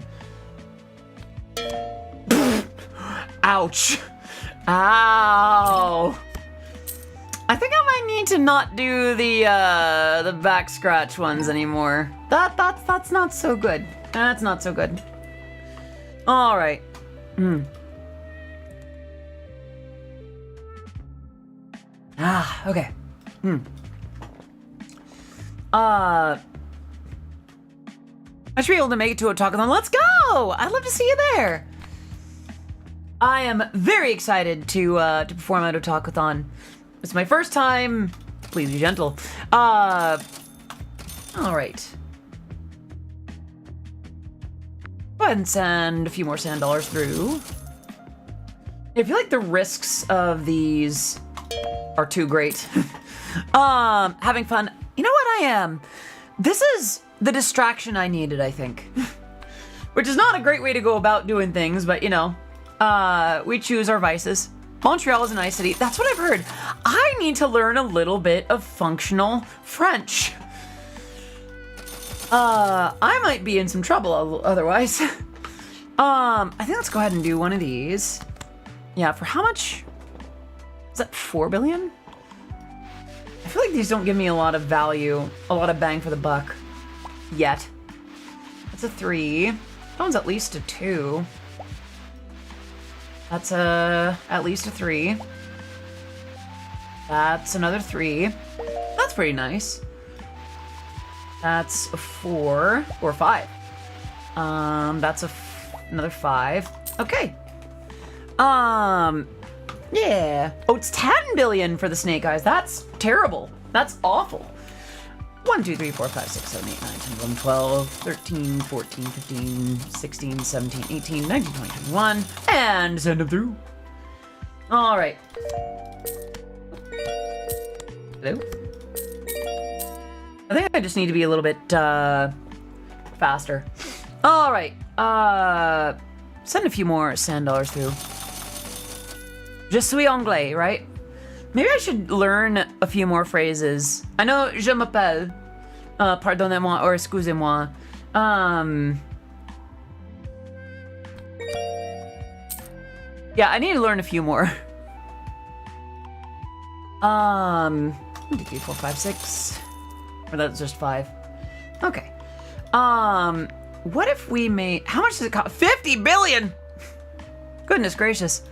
Ouch. Ow. I think I might need to not do the back scratch ones anymore. That's not so good. That's not so good. All right. Okay. I should be able to make it to a talkathon. Let's go! I'd love to see you there. I am very excited to perform at a talkathon. It's my first time. Please be gentle. All right. Go ahead and send a few more sand dollars through. I feel like the risks of these are too great. Having fun. You know what I am? This is the distraction I needed, I think. Which is not a great way to go about doing things, but you know, we choose our vices. Montreal is a nice city. That's what I've heard. I need to learn a little bit of functional French. I might be in some trouble otherwise. I think let's go ahead and do one of these. Yeah, for how much? Is that 4 billion? I feel like these don't give me a lot of value, a lot of bang for the buck. Yet. That's a 3. That one's at least a 2. That's at least a 3. That's another 3. That's pretty nice. That's a 4 or 5. That's another 5. Okay. Yeah. Oh, it's 10 billion for the Snake Eyes. That's terrible. That's awful. 1, 2, 3, 4, 5, 6, 7, 8, 9, 10, 11, 12, 13, 14, 15, 16, 17, 18, 19, 20, 21. And send them through. All right. Hello? I think I just need to be a little bit faster. All right. Send a few more sand dollars through. Je suis anglais, right? Maybe I should learn a few more phrases. I know je m'appelle, pardonnez-moi or excusez-moi. Yeah, I need to learn a few more. 1, 2, 3, 4, 5, 6. Or that's just 5. Okay. What if we made... How much does it cost? 50 billion! Goodness gracious.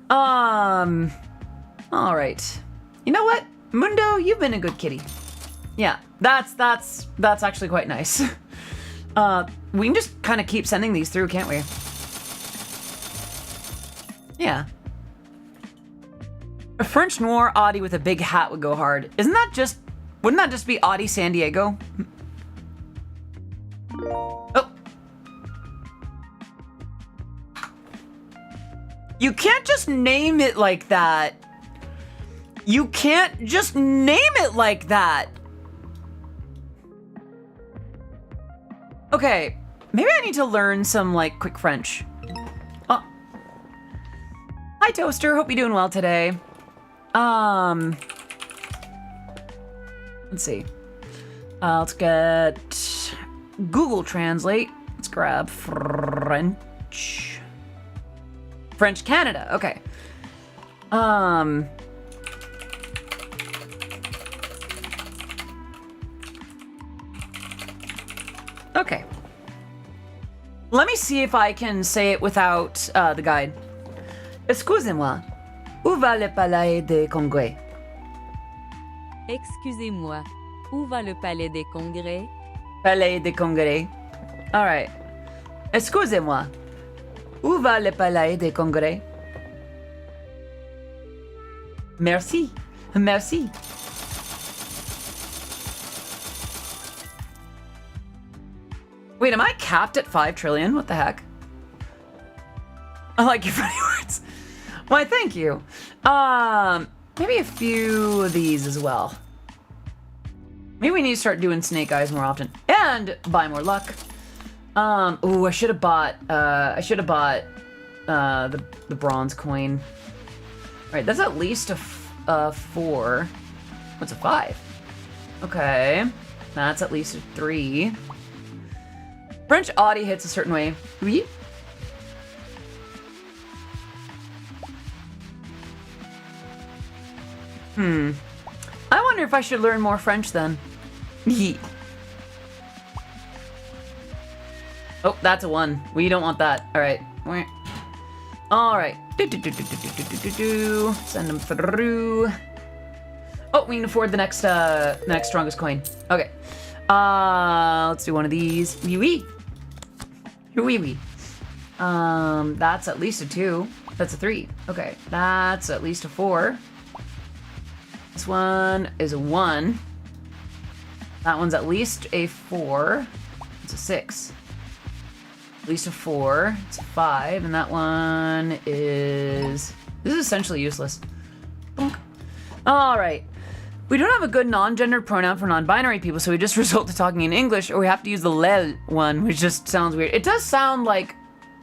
All right. You know what? Mundo, you've been a good kitty. Yeah, that's actually quite nice. We can just kind of keep sending these through, can't we? Yeah. A French noir Audi with a big hat would go hard. Isn't that just... Wouldn't that just be Audi San Diego? Oh. You can't just name it like that. You can't just name it like that. Okay, maybe I need to learn some, like, quick French. Oh. Hi, Toaster. Hope you're doing well today. Let's see. Let's get Google Translate. Let's grab French. French Canada. Okay. Okay. Let me see if I can say it without the guide. Excusez-moi. Où va le palais des congrès? Excusez-moi, où va le palais des congrès? Palais des congrès. All right. Excusez-moi. Où va le palais des congrès? Merci. Merci. Wait, am I capped at 5 trillion? What the heck? I like your funny words. Why, thank you. Maybe a few of these as well. Maybe we need to start doing snake eyes more often and buy more luck. Ooh, I should have bought the bronze coin. All right, that's at least a 4. What's a 5? Okay, that's at least a 3. French Audi hits a certain way. Oui. I wonder if I should learn more French then. Oh, that's a 1. We don't want that. All right. All right. Send them through. Oh, we can afford the next strongest coin. Okay. Let's do one of these. Oui. Oui. That's at least a 2. That's a 3. Okay. That's at least a 4. This one is a 1. That one's at least a 4. It's a 6. At least a 4. It's a 5. And that one is... This is essentially useless. All right. We don't have a good non-gendered pronoun for non-binary people, so we just resort to talking in English, or we have to use the lel one, which just sounds weird. It does sound like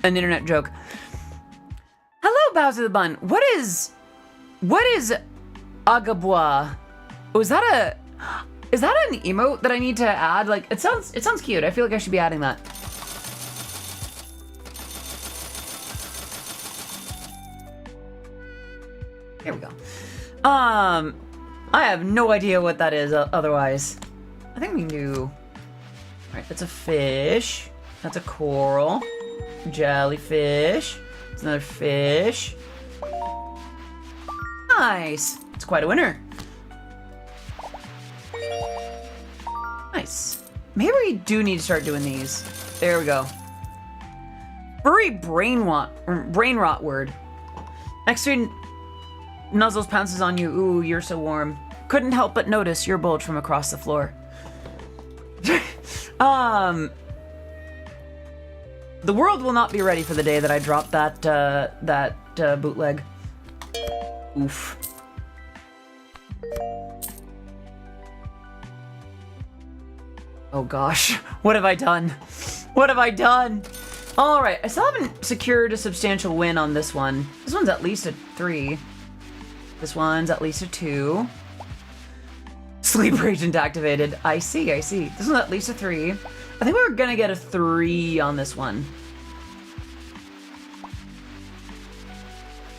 an internet joke. Hello, Bowser the Bun. What is Agabois? Oh, is that an emote that I need to add? Like, it sounds cute. I feel like I should be adding that. Here we go. I have no idea what that is otherwise. I think we can do... Alright, that's a fish. That's a coral. Jellyfish. That's another fish. Nice. It's quite a winner. Nice. Maybe we do need to start doing these. There we go. Furry brain rot word. Next to Nuzzles pounces on you. Ooh, you're so warm. Couldn't help but notice your bulge from across the floor. The world will not be ready for the day that I drop that bootleg. Oof. Oh gosh, what have I done? What have I done? All right, I still haven't secured a substantial win on this one. This one's at least a 3. This one's at least a 2. Sleeper agent activated. I see. This one's at least a 3. I think we're gonna get a 3 on this one.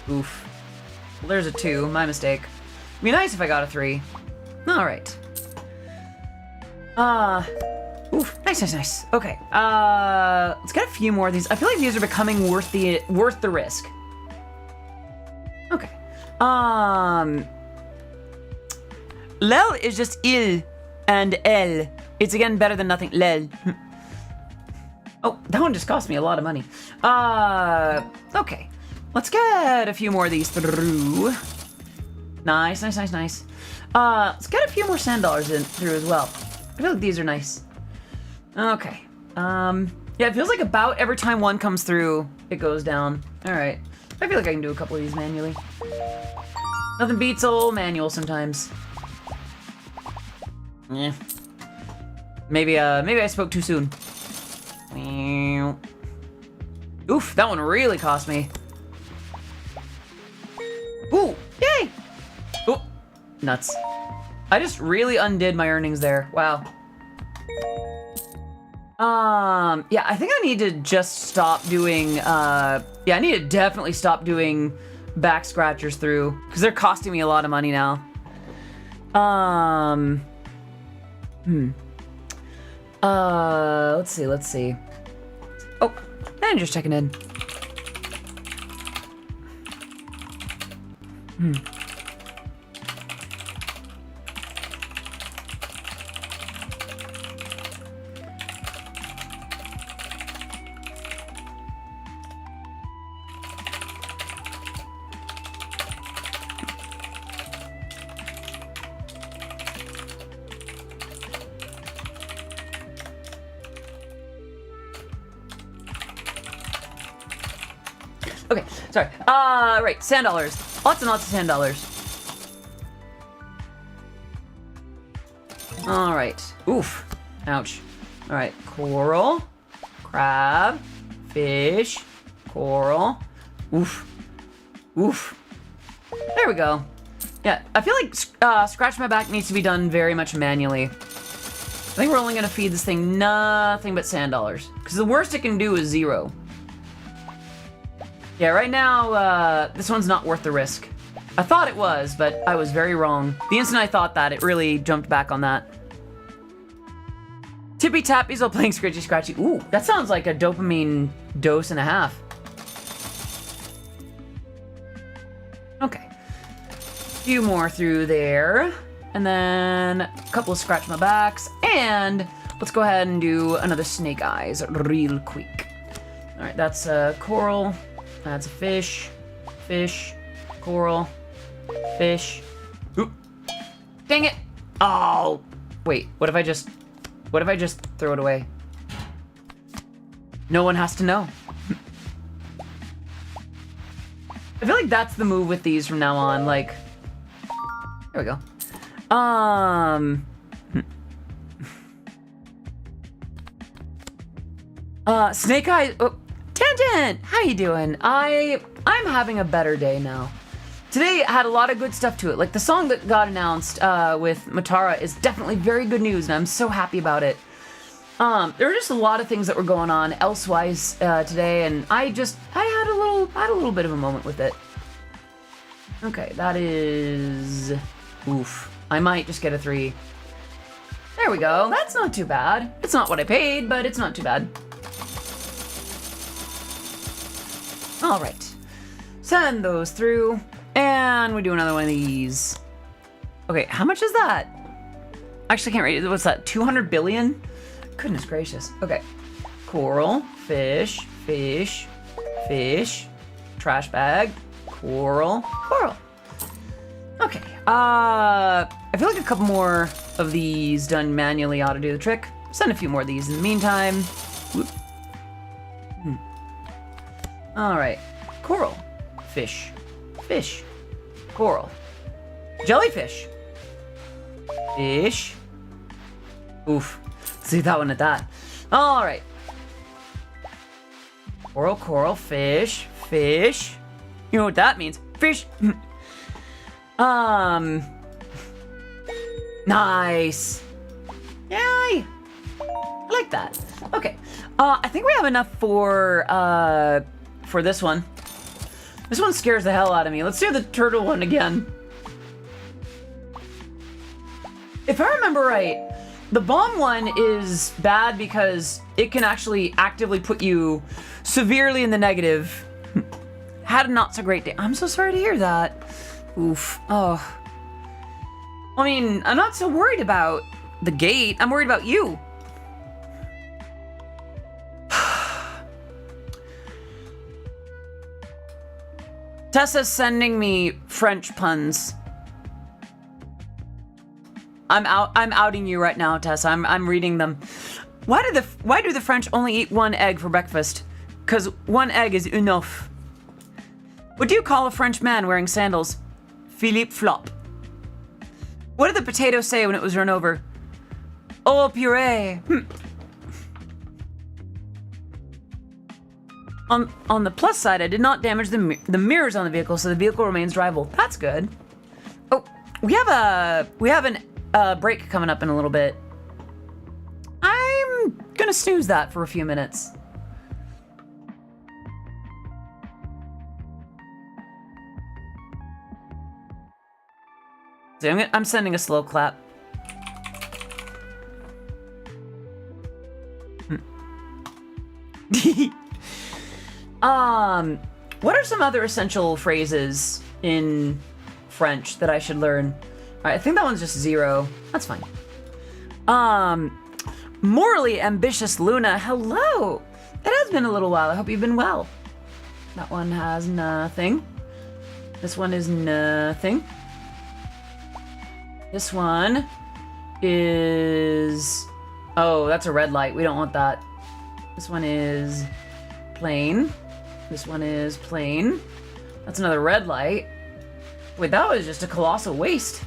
Oof. Well, there's a 2. My mistake. be nice if I got a 3. All right. Oof, nice. Okay, let's get a few more of these. I feel like these are becoming worth the risk. Okay. Lel is just il and el. It's again better than nothing. Lel. Oh, that one just cost me a lot of money. Okay. Let's get a few more of these through. Nice. Let's get a few more sand dollars in through as well. I feel like these are nice. Okay. Yeah, it feels like about every time one comes through, it goes down. All right. I feel like I can do a couple of these manually. Nothing beats a little manual sometimes. Yeah. Maybe I spoke too soon. Oof, that one really cost me. Ooh, yay! Oh, nuts. I just really undid my earnings there. Wow. Yeah, I think I need to just stop doing, yeah, I need to definitely stop doing back scratchers through, because they're costing me a lot of money now. Let's see. Oh, and just checking in. Okay, sorry. Right, sand dollars. Lots and lots of sand dollars. All right. Oof. Ouch. All right. Coral, crab, fish, coral. Oof. Oof. There we go. Yeah, I feel like scratch my back needs to be done very much manually. I think we're only gonna feed this thing nothing but sand dollars, because the worst it can do is 0. Yeah, right now, this one's not worth the risk. I thought it was, but I was very wrong. The instant I thought that, it really jumped back on that. Tippy tappies while playing Scritchy Scratchy. Ooh, that sounds like a dopamine dose and a half. Okay. A few more through there. And then a couple of scratch my backs. And let's go ahead and do another snake eyes real quick. All right, that's a coral. That's a fish, coral, fish. Oop. Dang it! Oh, wait. What if I just throw it away? No one has to know. I feel like that's the move with these from now on. Like, there we go. Snake Eyes. Oh. Tangent! How you doing? I'm having a better day now. Today had a lot of good stuff to it. Like the song that got announced with Matara is definitely very good news, and I'm so happy about it. There were just a lot of things that were going on elsewise today, and I had a little bit of a moment with it. Okay, that is oof. I might just get a 3. There we go. That's not too bad. It's not what I paid, but it's not too bad. All right, send those through, and we do another one of these. Okay, how much is that? Actually, I can't read it. What's that, 200 billion? Goodness gracious. Okay, coral, fish, trash bag, coral. Okay, I feel like a couple more of these done manually ought to do the trick. Send a few more of these in the meantime. Whoop. All right, coral, fish, coral, jellyfish, fish. Oof, let's do that one at that. All right, coral, fish. You know what that means? Fish. Nice. Yay! I like that. Okay, I think we have enough for this one. This one scares the hell out of me. Let's do the turtle one again. If I remember right, the bomb one is bad because it can actually actively put you severely in the negative. Had a not so great day. I'm so sorry to hear that. Oof. Oh. I mean, I'm not so worried about the gate. I'm worried about you. Tessa's sending me French puns. I'm outing you right now, Tessa. I'm reading them. Why do the French only eat one egg for breakfast? 'Cause one egg is enough. What do you call a French man wearing sandals? Philippe Flop. What did the potato say when it was run over? Oh, puree. On the plus side, I did not damage the mirrors on the vehicle, so the vehicle remains drivable. That's good. Oh, we have an break coming up in a little bit. I'm gonna snooze that for a few minutes. So I'm sending a slow clap. What are some other essential phrases in French that I should learn? All right, I think that one's just 0. That's fine. Morally ambitious Luna, hello. It has been a little while. I hope you've been well. That one has nothing. This one is nothing. This one is... Oh, that's a red light. We don't want that. This one is plain. This one is plain. That's another red light. Wait, that was just a colossal waste.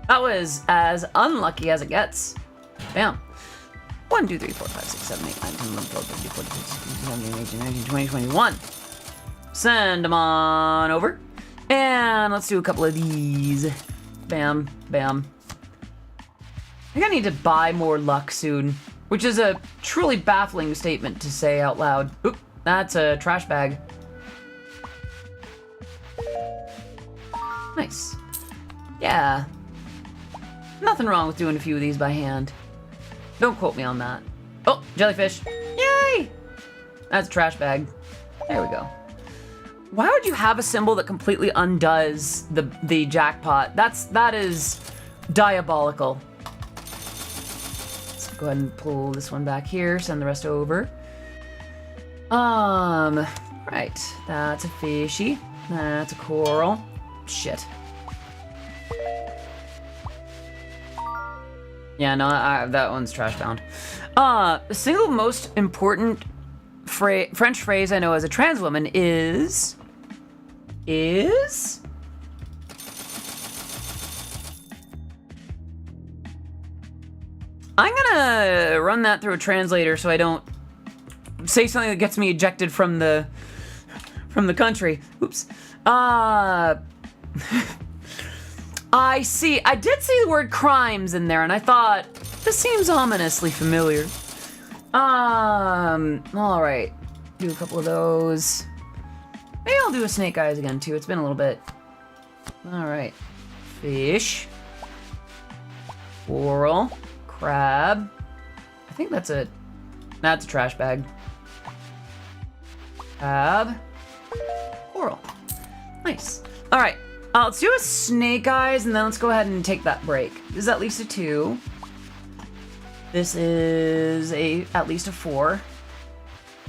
That was as unlucky as it gets. Bam. 1, 2, 3, 4, 5, 6, 7, 8, 9, 10, 11, 12, 13, 14, 15, 16, 17, 18, 19, 20, 21. Send them on over. And let's do a couple of these. Bam, bam. I think I need to buy more luck soon, which is a truly baffling statement to say out loud. Oop, that's a trash bag. Nice. Yeah. Nothing wrong with doing a few of these by hand. Don't quote me on that. Oh, jellyfish. Yay! That's a trash bag. There we go. Why would you have a symbol that completely undoes the jackpot? That is diabolical. Let's go ahead and pull this one back here, send the rest over. Right. That's a fishy. That's a coral. Shit. Yeah, no, that one's trash bound. The single most important French phrase I know as a trans woman is... I'm gonna run that through a translator so I don't say something that gets me ejected from the country. Oops. I see. I did see the word crimes in there, and I thought, this seems ominously familiar. All right. Do a couple of those. Maybe I'll do a snake eyes again, too. It's been a little bit. All right. Fish. Coral. Crab. I think that's a trash bag. Crab. Coral. Nice. All right. Let's do a snake eyes, and then let's go ahead and take that break. This is at least a 2. This is at least a 4.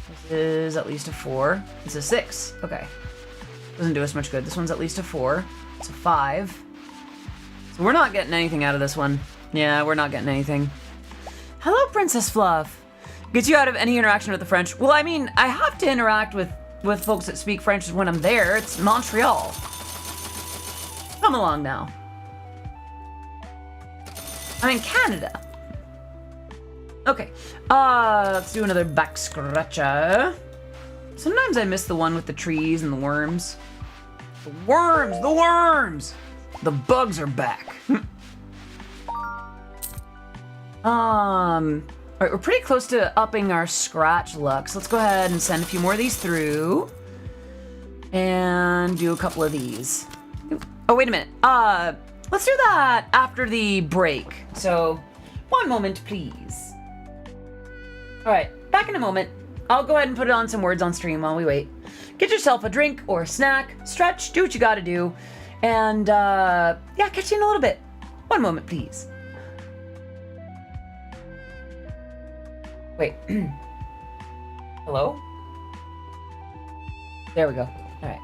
This is at least a 4. This is a 6. Okay. Doesn't do us much good. This one's at least a 4. It's a 5. So we're not getting anything out of this one. Yeah, we're not getting anything. Hello, Princess Fluff. Gets you out of any interaction with the French. Well, I mean, I have to interact with folks that speak French when I'm there. It's Montreal. Come along now. I'm in Canada. Okay. Let's do another back scratcher. Sometimes I miss the one with the trees and the worms. The worms! The worms! The bugs are back. Alright, we're pretty close to upping our scratch luck, so let's go ahead and send a few more of these through. And do a couple of these. Oh, wait a minute. Let's do that after the break. So, one moment, please. All right, back in a moment. I'll go ahead and put on some words on stream while we wait. Get yourself a drink or a snack, stretch, do what you gotta do, and yeah, catch you in a little bit. One moment, please. Wait. Hello? There we go. All right.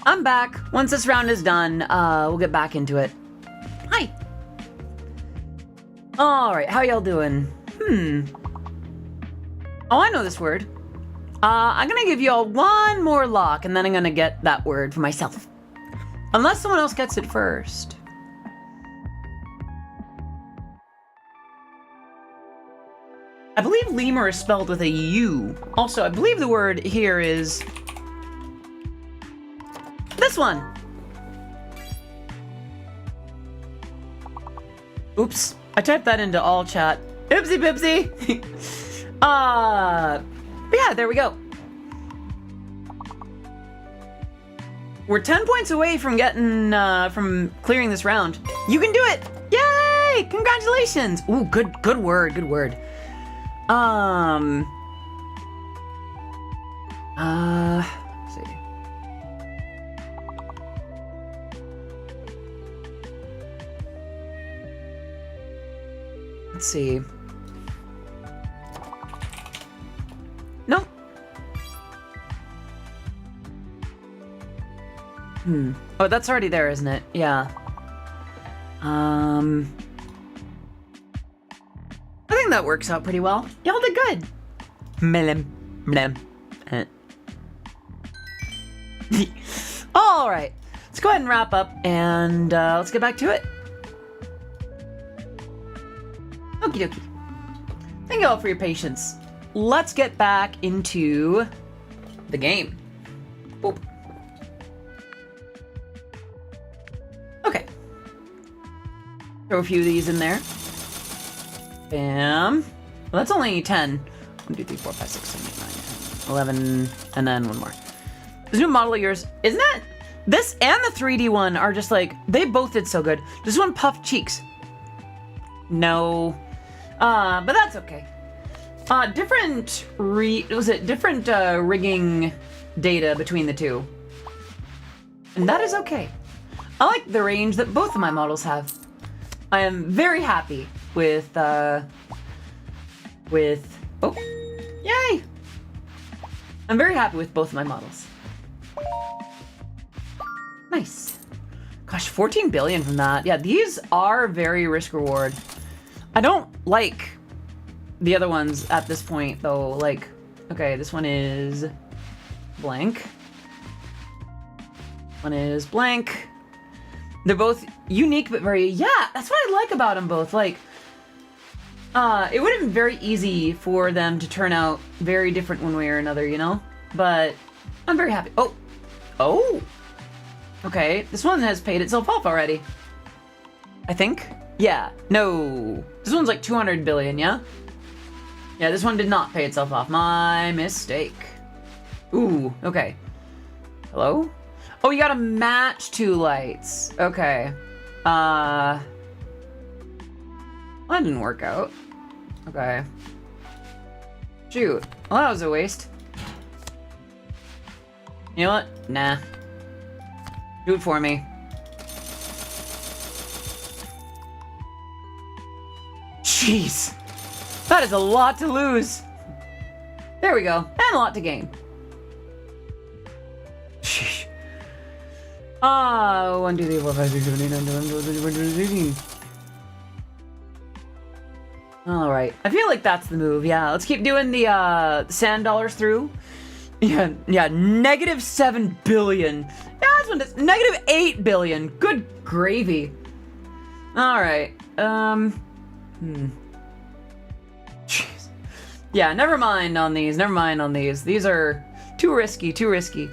I'm back. Once this round is done, we'll get back into it. Hi. All right, how y'all doing? Oh, I know this word. I'm gonna give y'all one more lock, and then I'm gonna get that word for myself. Unless someone else gets it first. I believe lemur is spelled with a U. Also, I believe the word here is this one. Oops, I typed that into all chat. Oopsie boopsie. But yeah, there we go. We're 10 points away from getting, from clearing this round. You can do it! Yay! Congratulations! Ooh, good word, good word. Let's see. Let's see. Nope. Oh, that's already there, isn't it? Yeah. I think that works out pretty well. Y'all did good. All right. Let's go ahead and wrap up, and let's get back to it. Okie dokie. Thank you all for your patience. Let's get back into the game. Boop. Okay. Throw a few of these in there. Bam. Well, that's only 10. 1, 2, 3, 4, 5, 6, 7, 8, 9, 10, 11, and then one more. This new model of yours, isn't it? This and the 3D one are just like, they both did so good. This one puffed cheeks. No. But that's okay. Different rigging data between the two. And that is okay. I like the range that both of my models have. I am very happy with, oh, yay! I'm very happy with both of my models. Nice. Gosh, 14 billion from that. Yeah, these are very risk reward. I don't like the other ones at this point, though. Like, okay, this one is blank. One is blank. They're both unique, but very, yeah, that's what I like about them both. Like, it would have been very easy for them to turn out very different one way or another, you know? But I'm very happy. Oh. Okay, this one has paid itself off already. I think. Yeah, no. This one's like 200 billion, yeah? Yeah, this one did not pay itself off. My mistake. Ooh, okay. Hello? Oh, you gotta match two lights. Okay. That didn't work out. Okay. Shoot. Well, that was a waste. You know what? Nah. Do it for me. Jeez. That is a lot to lose. There we go. And a lot to gain. Sheesh. 1, 2, 3, 4, 5, 6, 7, 8, 9, 10, 11, 12, 13, 14, 15. Alright. I feel like that's the move. Yeah, let's keep doing the sand dollars through. Yeah, negative 7 billion. Yeah, this one does. Negative 8 billion. Good gravy. Alright. Jeez. Yeah, never mind on these. Never mind on these. These are too risky, too risky.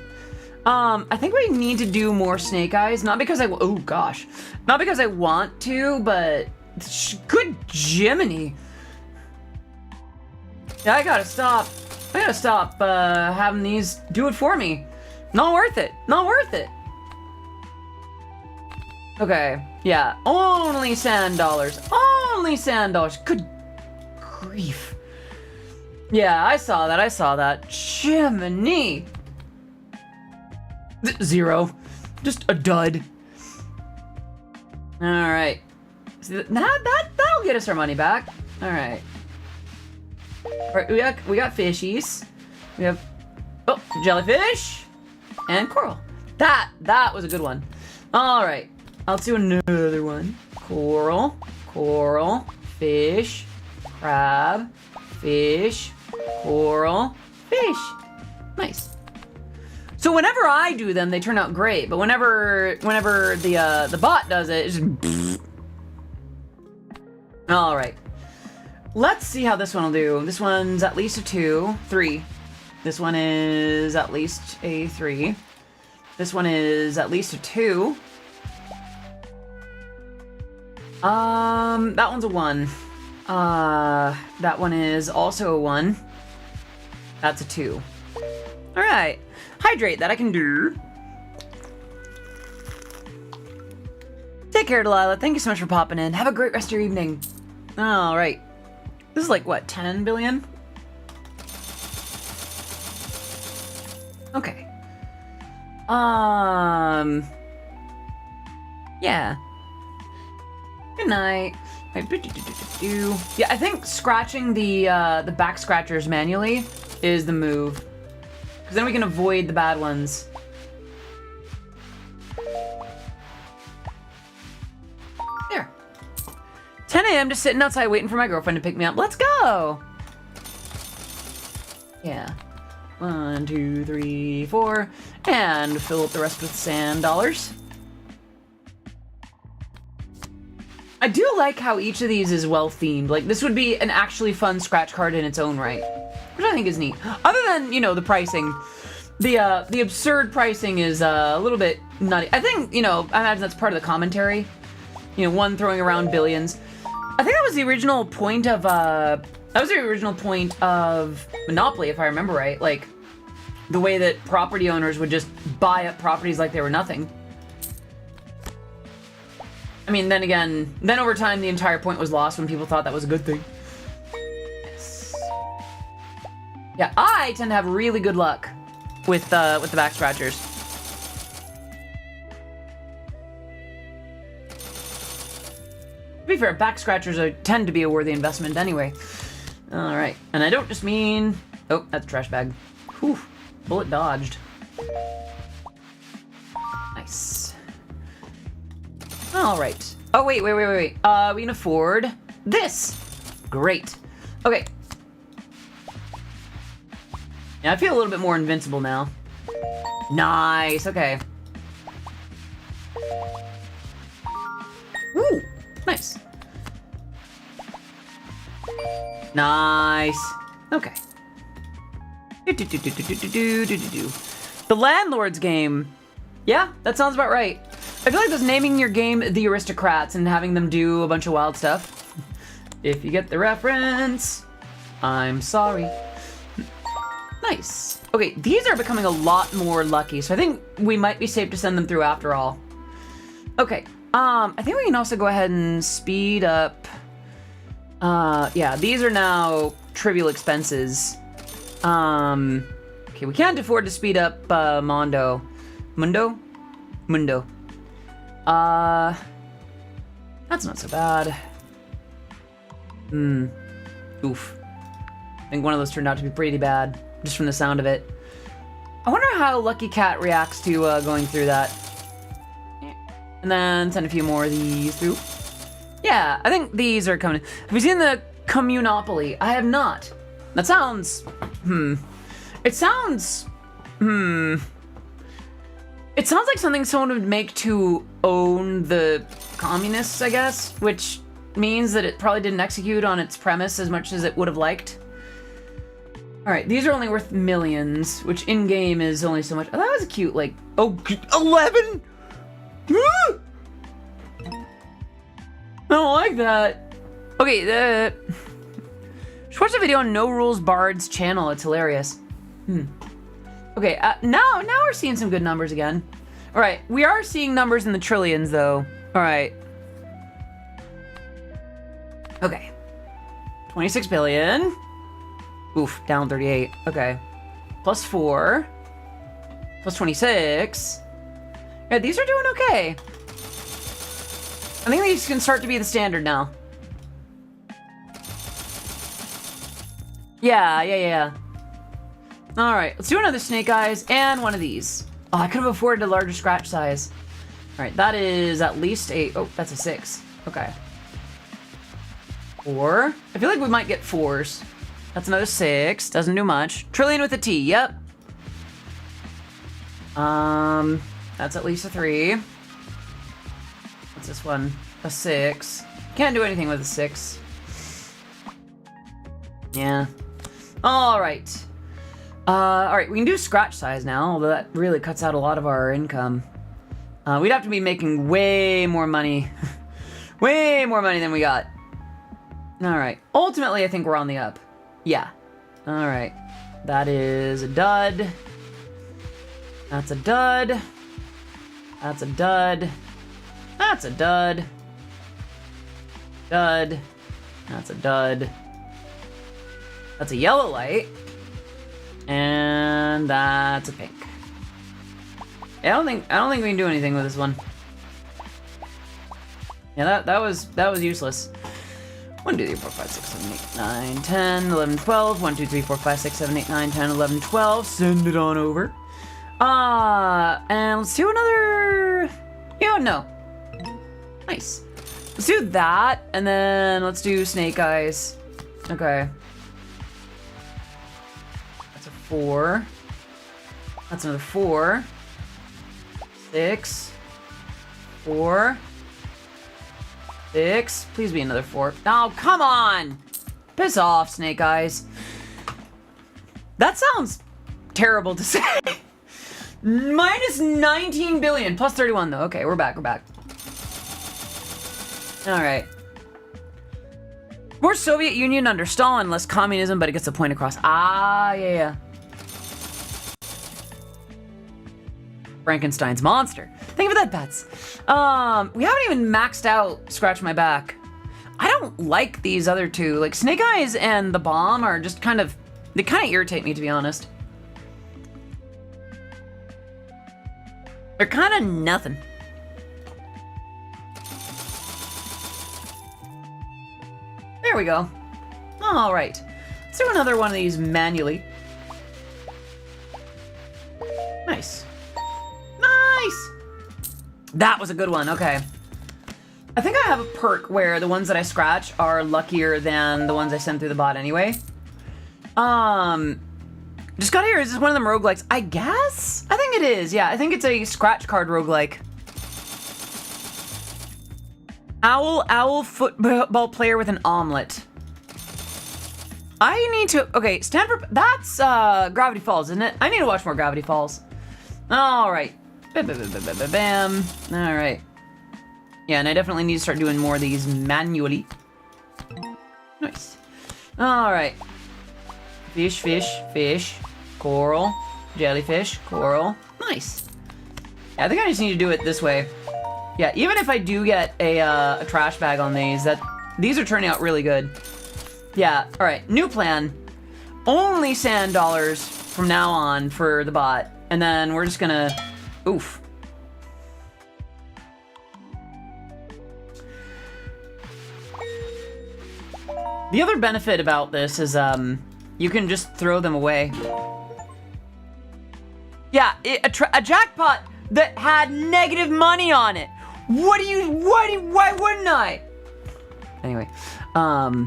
I think we need to do more snake eyes. Not because I... Oh, gosh. Not because I want to, but... Good Jiminy. Yeah, I gotta stop having these do it for me. Not worth it. Not worth it. Okay. Yeah. Only sand dollars. Only sand dollars. Good grief. Yeah, I saw that. Jiminy. 0. Just a dud. Alright. So that'll get us our money back. Alright. Alright, we got fishies. We have jellyfish and coral. That was a good one. All right. Let's do another one. Coral, fish, crab, fish, coral, fish. Nice. So whenever I do them, they turn out great. But whenever the bot does it, it's just... All right. Let's see how this one will do. This one's at least a 2, 3. This one is at least a 3. This one is at least a 2. That one's a 1. That one is also a 1. That's a 2. All right. Hydrate, that I can do. Take care, Delilah. Thank you so much for popping in. Have a great rest of your evening. All right. This is like, what, 10 billion? Okay. Yeah. Good night. Yeah, I think scratching the back scratchers manually is the move. Because then we can avoid the bad ones. There. 10 a.m. just sitting outside waiting for my girlfriend to pick me up. Let's go! Yeah. 1, 2, 3, 4. And fill up the rest with sand dollars. I do like how each of these is well themed. Like, this would be an actually fun scratch card in its own right. Which I think is neat. Other than, you know, the pricing. The absurd pricing is a little bit nutty. I think, you know, I imagine that's part of the commentary. You know, one throwing around billions. I think that was the original point of, Monopoly, if I remember right. Like, the way that property owners would just buy up properties like they were nothing. I mean, then again, over time, the entire point was lost when people thought that was a good thing. Yes. Yeah, I tend to have really good luck with the back scratchers. To be fair, back scratchers tend to be a worthy investment anyway. All right, and I don't just mean... Oh, that's a trash bag. Whew, bullet dodged. Nice. All right. Oh, wait. We can afford this. Great. Okay. Yeah, I feel a little bit more invincible now. Nice. Okay. Ooh, nice. Nice. Okay. The Landlord's Game. Yeah, that sounds about right. I feel like that's naming your game The Aristocrats and having them do a bunch of wild stuff. If you get the reference, I'm sorry. Nice. Okay, these are becoming a lot more lucky, so I think we might be safe to send them through after all. Okay, I think we can also go ahead and speed up. Yeah, these are now trivial expenses. Okay, we can't afford to speed up Mundo. That's not so bad. Oof. I think one of those turned out to be pretty bad, just from the sound of it. I wonder how Lucky Cat reacts to going through that. And then send a few more of these through. Yeah, I think these are coming. Have you seen the Communopoly? I have not. That sounds... It sounds... It sounds like something someone would make to own the communists, I guess, which means that it probably didn't execute on its premise as much as it would have liked. All right, these are only worth millions, which in-game is only so much. Oh, that was cute, like, oh, 11? I don't like that. Okay, just watch the video on No Rules Bard's channel. It's hilarious. Okay, now we're seeing some good numbers again. All right, we are seeing numbers in the trillions, though. All right. Okay. 26 billion. Oof, down 38. Okay. Plus 4. Plus 26. Yeah, these are doing okay. I think these can start to be the standard now. Yeah. All right, let's do another Snake Eyes and one of these. Oh, I could have afforded a larger scratch size. All right, that is at least a... Oh, that's a 6. Okay. 4. I feel like we might get 4s. That's another 6. Doesn't do much. Trillion with a T. Yep. That's at least a 3. What's this one? A 6. Can't do anything with a 6. Yeah. All right. All right, we can do scratch size now, although that really cuts out a lot of our income. We'd have to be making way more money. Way more money than we got. All right. Ultimately, I think we're on the up. Yeah. All right. That is a dud. That's a dud. That's a dud. That's a dud. Dud. That's a dud. That's a yellow light. And that's a pink. Yeah, I don't think we can do anything with this one. Yeah, that was useless. 1, 2, 3, 4, 5, 6, 7, 8, 9, 10, 11, 12. 1, 2, 3, 4, 5, 6, 7, 8, 9, 10, 11, 12. Send it on over. And let's do another... Yeah, no. Nice. Let's do that, and then let's do snake eyes. Okay. That's a 4. That's another 4. 6. 4. 6. Please be another 4. Oh, come on! Piss off, snake eyes. That sounds terrible to say. Minus 19 billion. Plus 31, though. Okay, we're back. We're back. All right. More Soviet Union under Stalin, less communism, but it gets the point across. Ah, yeah. Frankenstein's monster. Thank you for that, Bats. We haven't even maxed out Scratch My Back. I don't like these other two. Like, Snake Eyes and the Bomb are just kind of... They kind of irritate me, to be honest. They're kind of nothing. There we go. All right. Let's do another one of these manually. Nice. Nice! That was a good one. Okay. I think I have a perk where the ones that I scratch are luckier than the ones I send through the bot anyway. Just got here. Is this one of them roguelikes? I guess? I think it is. Yeah, I think it's a scratch card roguelike. Owl football player with an omelet. I need to... Okay, Stanford... That's Gravity Falls, isn't it? I need to watch more Gravity Falls. All right. Bam. All right. Yeah, and I definitely need to start doing more of these manually. Nice. All right. Fish, fish, fish. Coral. Jellyfish. Coral. Nice. Yeah, I think I just need to do it this way. Yeah, even if I do get a trash bag on these are turning out really good. Yeah, all right. New plan. Only sand dollars from now on for the bot. And then we're just gonna... Oof. The other benefit about this is you can just throw them away. Yeah, a jackpot that had negative money on it. Why wouldn't I? Anyway, all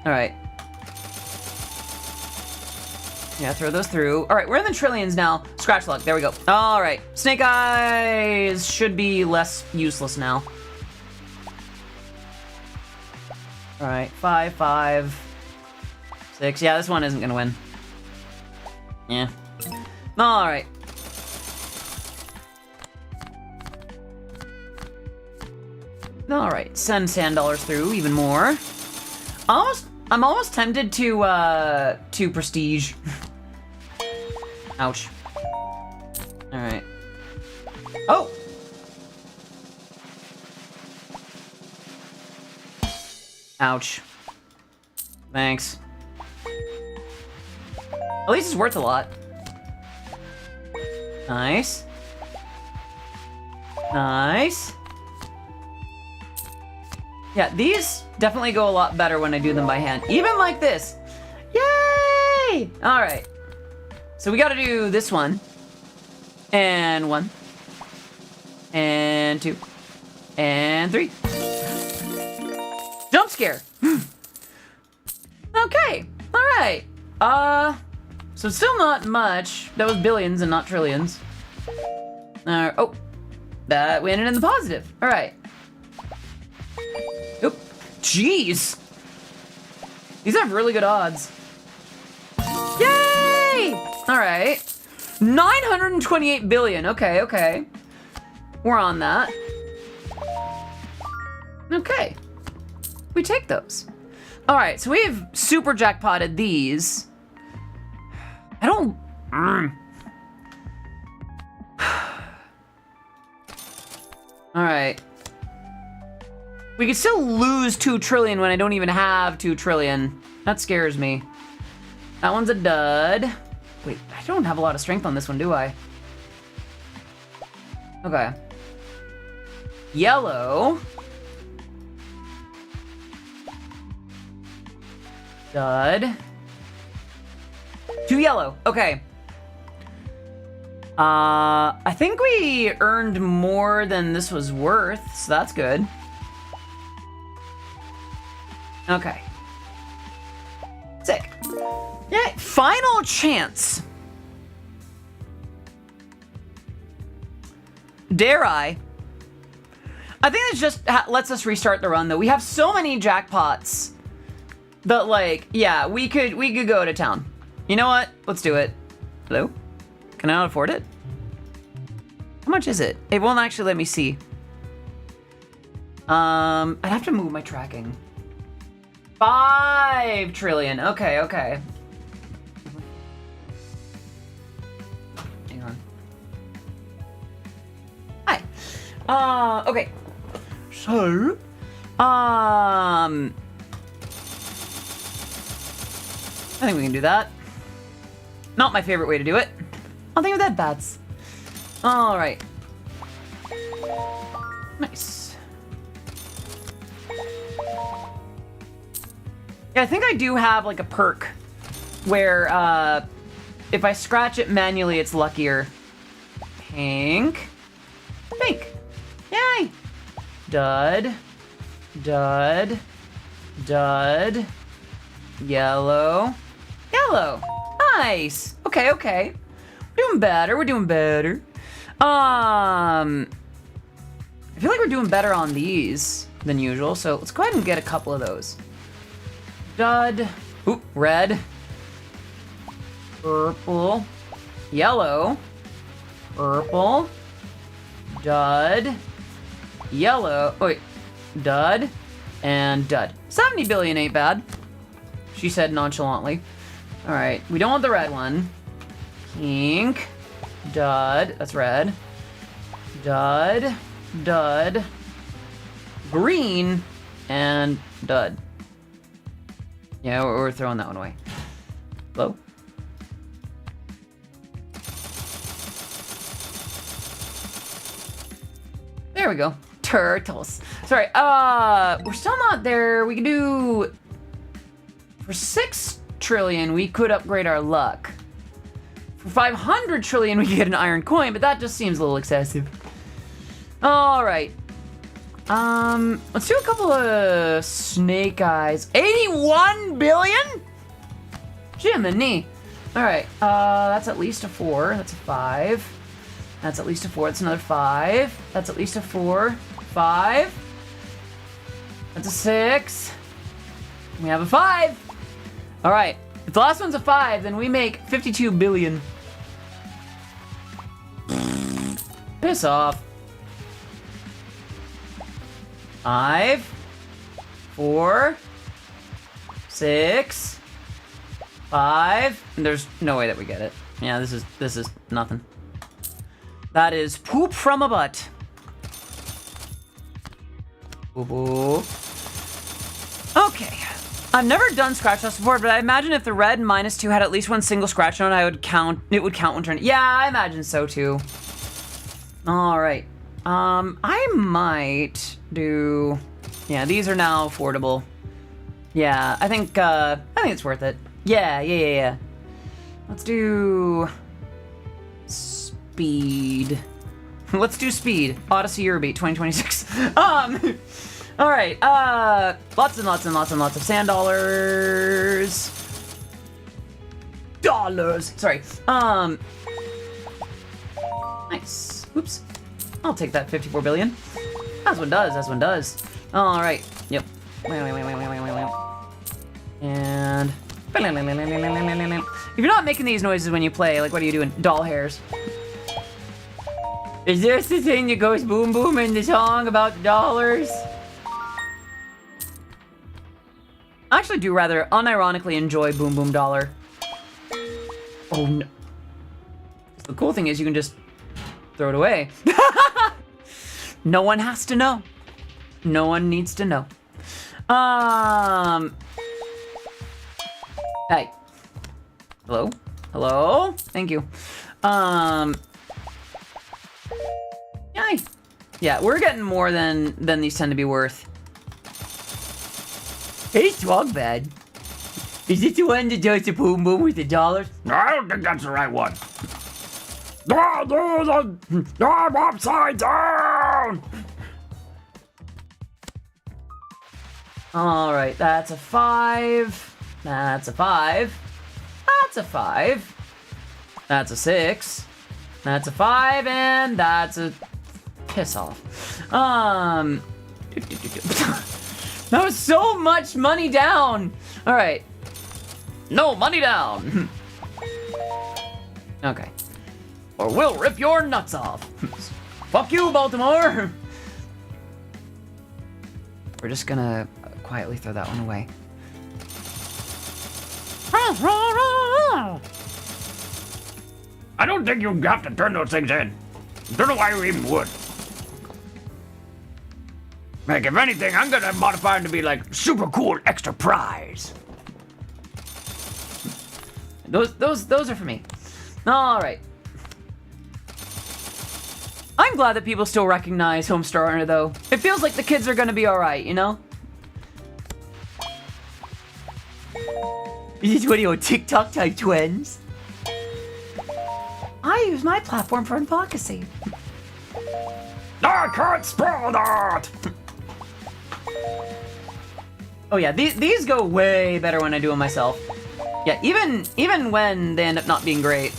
right. Yeah, throw those through. All right, we're in the trillions now. Scratch luck, there we go. All right, Snake Eyes should be less useless now. All right, 5, 5, 6. Yeah, this one isn't gonna win. Yeah. All right. All right, send sand dollars through even more. I'm almost tempted to prestige. Ouch. All right. Oh. Ouch. Thanks. At least it's worth a lot. Nice. Nice. Yeah, these definitely go a lot better when I do them by hand. Even like this. Yay! All right. So we got to do this one. And 1. And 2. And 3. Jump scare. Okay. All right. So still not much. That was billions and not trillions. Oh, that we ended in the positive. All right. Oop. Jeez. These have really good odds. Yay! All right. 928 billion. Okay, okay. We're on that. Okay. We take those. All right, so we've super jackpotted these. I don't... All right. We could still lose 2 trillion when I don't even have 2 trillion. That scares me. That one's a dud. Wait, I don't have a lot of strength on this one, do I? Okay. Yellow. Dud. 2 yellow. Okay. I think we earned more than this was worth, so that's good. Okay. Sick. Yay. Final chance. Dare I? I think this just lets us restart the run, though. We have so many jackpots that, like, yeah, we could go to town. You know what? Let's do it. Hello? Can I not afford it? How much is it? It won't actually let me see. I'd have to move my tracking. 5 trillion. Okay, okay. Hang on. Hi. Okay. So, I think we can do that. Not my favorite way to do it. I'll think of that, bats. All right. Nice. Yeah, I think I do have like a perk where if I scratch it manually, it's luckier. Pink. Pink. Yay. Dud. Dud. Dud. Yellow. Yellow. Nice. Okay, okay. We're doing better. We're doing better. I feel like we're doing better on these than usual, so let's go ahead and get a couple of those. Dud. Oop, red. Purple. Yellow. Purple. Dud. Yellow. Oh, wait. Dud. And dud. 70 billion ain't bad, she said nonchalantly. All right, we don't want the red one. Pink. Dud. That's red. Dud. Dud. Green. And dud. Yeah, we're throwing that one away. Hello? There we go. Turtles. Sorry, we're still not there. We can do... For 6 trillion, we could upgrade our luck. For 500 trillion, we could get an iron coin, but that just seems a little excessive. All right. Let's do a couple of snake eyes. 81 billion? Jiminy. All right, that's at least a 4. That's a 5. That's at least a 4. That's another 5. That's at least a 4. 5. That's a 6. We have a 5. All right, if the last one's a 5, then we make 52 billion. Piss off. 5, 4, 6, 5. And there's no way that we get it. Yeah, this is nothing. That is poop from a butt. Boo-boo. Okay. I've never done scratch offs before, but I imagine if the red -2 had at least one single scratch on it, it would count one turn. Yeah, I imagine so too. All right. I might do... Yeah, these are now affordable. Yeah, I think it's worth it. Yeah. Let's do... speed. Let's do speed. Odyssey Eurobeat 2026. All right. Lots and lots and lots and lots of sand dollars. Sorry. Nice. Oops. I'll take that 54 billion. As one does. As one does. All right. Yep. And if you're not making these noises when you play, like, what are you doing? Doll hairs. Is this the thing that goes boom boom in the song about the dollars? I actually do rather unironically enjoy Boom Boom Dollar. Oh no. The cool thing is you can just throw it away. No one has to know. No one needs to know. Hey. Hello? Hello? Thank you. Yay. Yeah, we're getting more than these tend to be worth. Hey, Swagbad. Is it the one that does the boom boom with the dollars? No, I don't think that's the right one. I'm upside down! Alright, that's a 5. That's a 5. That's a 5. That's a 6. That's a 5, and that's a piss off. That was so much money down. All right. No, money down. Okay. Or we'll rip your nuts off. Fuck you, Baltimore. We're just gonna quietly throw that one away. I don't think you have to turn those things in. Don't know why you even would. Like, if anything, I'm gonna modify them to be like super cool extra prize. Those are for me. All right. I'm glad that people still recognize Homestar Runner, though. It feels like the kids are gonna be all right, you know? Is this one of your TikTok type twins? I use my platform for advocacy. I can't spoil that! Oh yeah, these go way better when I do them myself. Yeah, even when they end up not being great.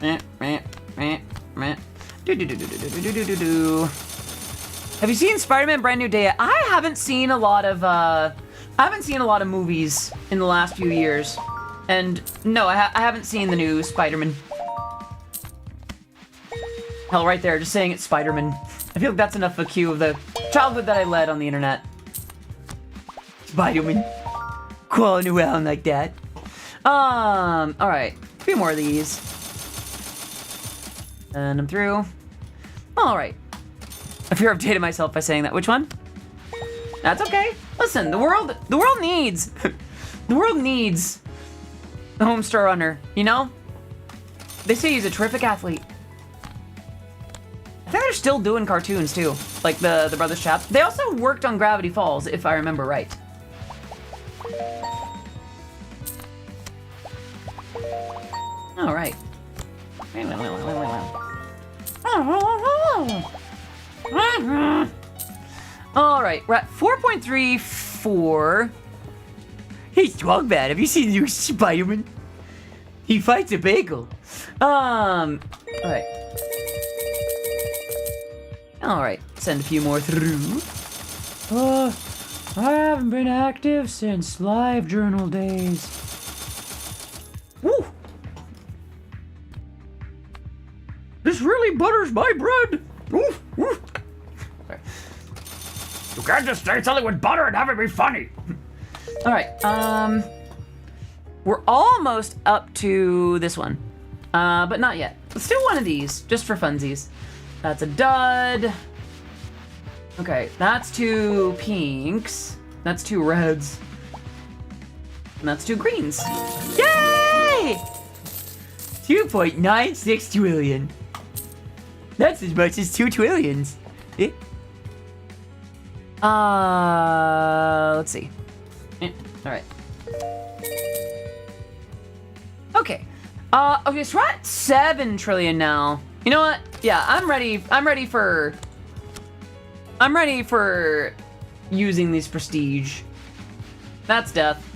Have you seen Spider-Man Brand New Day? I haven't seen a lot of movies in the last few years. And no, I haven't seen the new Spider-Man. Hell, right there, just saying it's Spider-Man. I feel like that's enough of a cue of the childhood that I led on the internet. Spider-Man. Crawling around like that. Alright. A few more of these. And I'm through. Alright. I fear I've dated myself by saying that. Which one? That's okay. Listen, the world needs the world needs a Homestar Runner, you know? They say he's a terrific athlete. I think they're still doing cartoons too, like the Brothers Chap. They also worked on Gravity Falls, if I remember right. All right. All right, we're at 4.34. Hey, Swagbad, have you seen the new Spider-Man? He fights a bagel. All right. All right, send a few more through. I haven't been active since live journal days. Woo! This really butters my bread. Ooh, ooh. Okay. You can't just say something with butter and have it be funny. All right, we're almost up to this one, but not yet. Let's do one of these, just for funsies. That's a dud. Okay, that's 2 pinks. That's 2 reds. And that's 2 greens. Yay! 2.96 trillion. That's as much as 2 trillions. Eh? Let's see. All right. Okay. Okay, so we're at 7 trillion now. You know what? Yeah, I'm ready. I'm ready for using these prestige. That's death.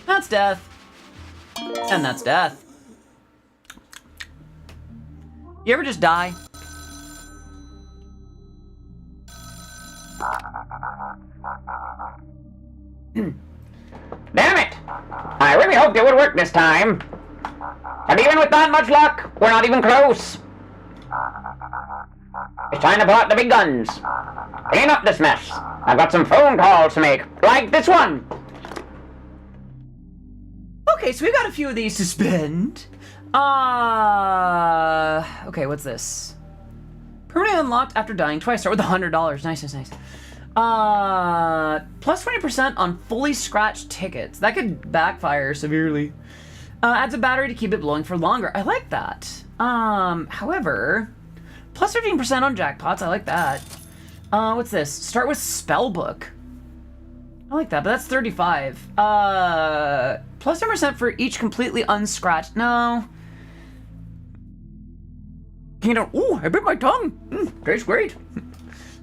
That's death. And that's death. You ever just die? Damn it! I really hoped it would work this time. But even with that much luck, we're not even close. It's time to pull out the big guns. Clean up this mess. I've got some phone calls to make, like this one. Okay, so we've got a few of these to spend. Okay, what's this? Permanently unlocked after dying twice. Start with $100. Nice. Plus 20% on fully scratched tickets. That could backfire severely. Adds a battery to keep it blowing for longer. I like that. However, plus 15% on jackpots. I like that. What's this? Start with spellbook. I like that, but that's 35. Plus 10% for each completely unscratched. No. Ooh, I bit my tongue. Tastes great.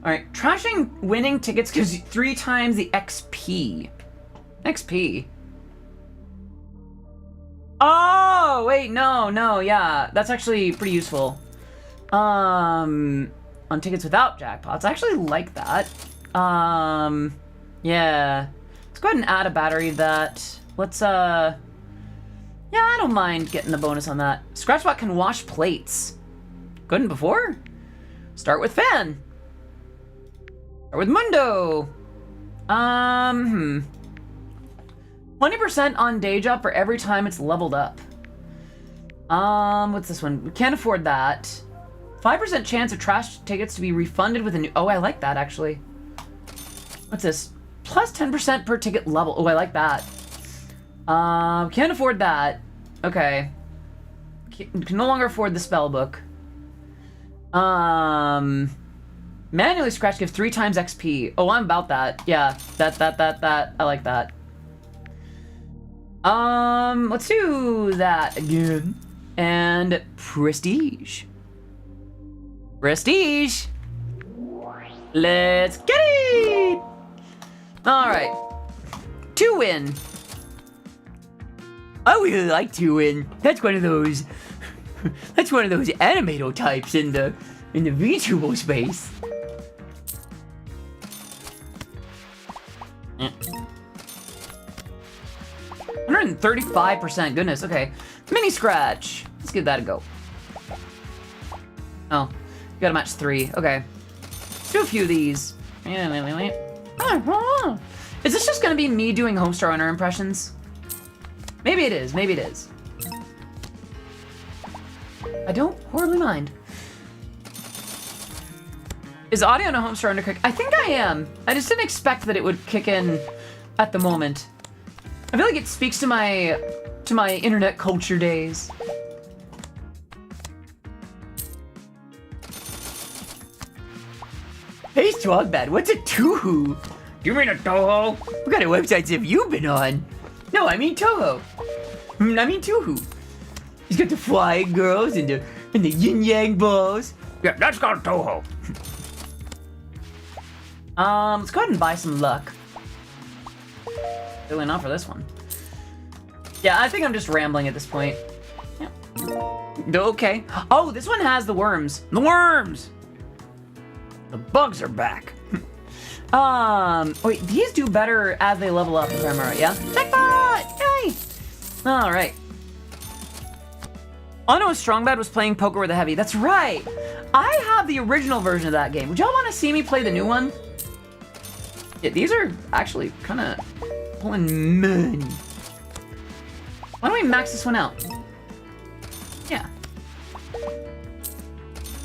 All right, trashing winning tickets gives you 3 times the XP. XP. Oh, wait, no, yeah. That's actually pretty useful. On tickets without jackpots. I actually like that. Yeah. Let's go ahead and add a battery to that. Let's, yeah, I don't mind getting the bonus on that. Scratchbot can wash plates. Couldn't before? Start with fan. Start with Mundo. 20% on day job for every time it's leveled up. What's this one? We can't afford that. 5% chance of trash tickets to be refunded with a new... Oh, I like that, actually. What's this? Plus 10% per ticket level. Oh, I like that. Can't afford that. Okay. Can no longer afford the spell book. Manually scratch gives 3 times XP. Oh, I'm about that. Yeah, that. I like that. Let's do that again. And prestige. Prestige. Let's get it. All right. 2 win. I really like 2 win. That's one of those. That's one of those animator types in the VTuber space. 135%. Goodness. Okay. Mini scratch. Let's give that a go. Oh, you gotta match 3. Okay. Let's do a few of these. Is this just gonna be me doing Homestar Runner impressions? Maybe it is. Maybe it is. I don't horribly mind. Is audio on a Homestar Runner kick? I think I am. I just didn't expect that it would kick in at the moment. I feel like it speaks to my internet culture days. Hey, Swagbad, what's a Tuhu? You mean a Toho? What kind of websites have you been on? No, I mean Toho. I mean Tuhu. He's got the flying girls and the yin yang balls. Yeah, that's called Toho. Let's go ahead and buy some luck. Really not for this one. Yeah, I think I'm just rambling at this point. Yeah. Okay. Oh, this one has the worms. The worms! The bugs are back. Wait, these do better as they level up, if I'm right, yeah? Jackpot! Yay! Alright. Oh no, Strongbad was playing Poker with a Heavy. That's right! I have the original version of that game. Would y'all want to see me play the new one? Yeah, these are actually kind of pulling money. Why don't we max this one out? Yeah.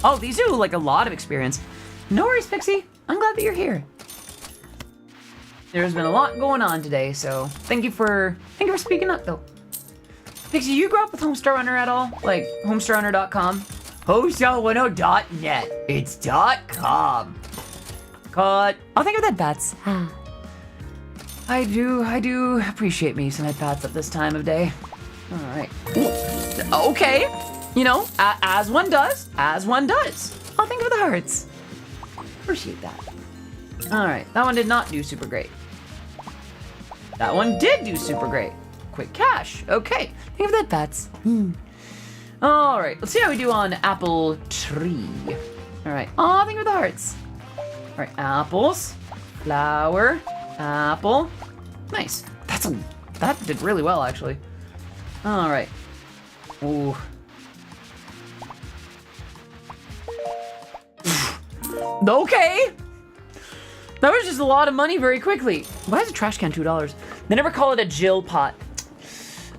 Oh, these do like a lot of experience. No worries, Pixie. I'm glad that you're here. There's been a lot going on today, so thank you for speaking up, though. Pixie, you grew up with Homestar Runner at all? Like homestarrunner.com? Homestarrunner.net. It's .com. God. Oh, thank you for that, Bats. I do appreciate me some head pats at this time of day. All right. Ooh. Okay. You know, as one does. As one does. I'll think of the hearts. Appreciate that. All right. That one did not do super great. That one did do super great. Quick cash. Okay. Think of that, bats. All right. Let's see how we do on apple tree. All right. Oh, think of the hearts. All right. Apples. Flower. Apple. Nice. That did really well, actually. All right. Ooh. Okay. That was just a lot of money very quickly. Why is a trash can $2? They never call it a Jill pot.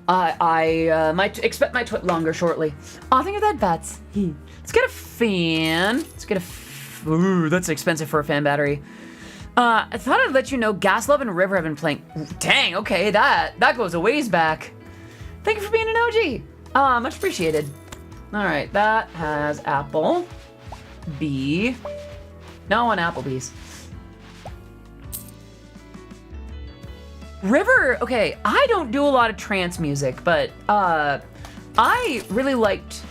I might expect my twit longer shortly. Oh, think of that, bats. Let's get a fan. Let's get a... Ooh, that's expensive for a fan battery. I thought I'd let you know Gas Love and River have been playing. Dang, okay, that goes a ways back. Thank you for being an OG. Much appreciated. All right, that has apple. B. No one Applebee's. River, okay, I don't do a lot of trance music, but I really liked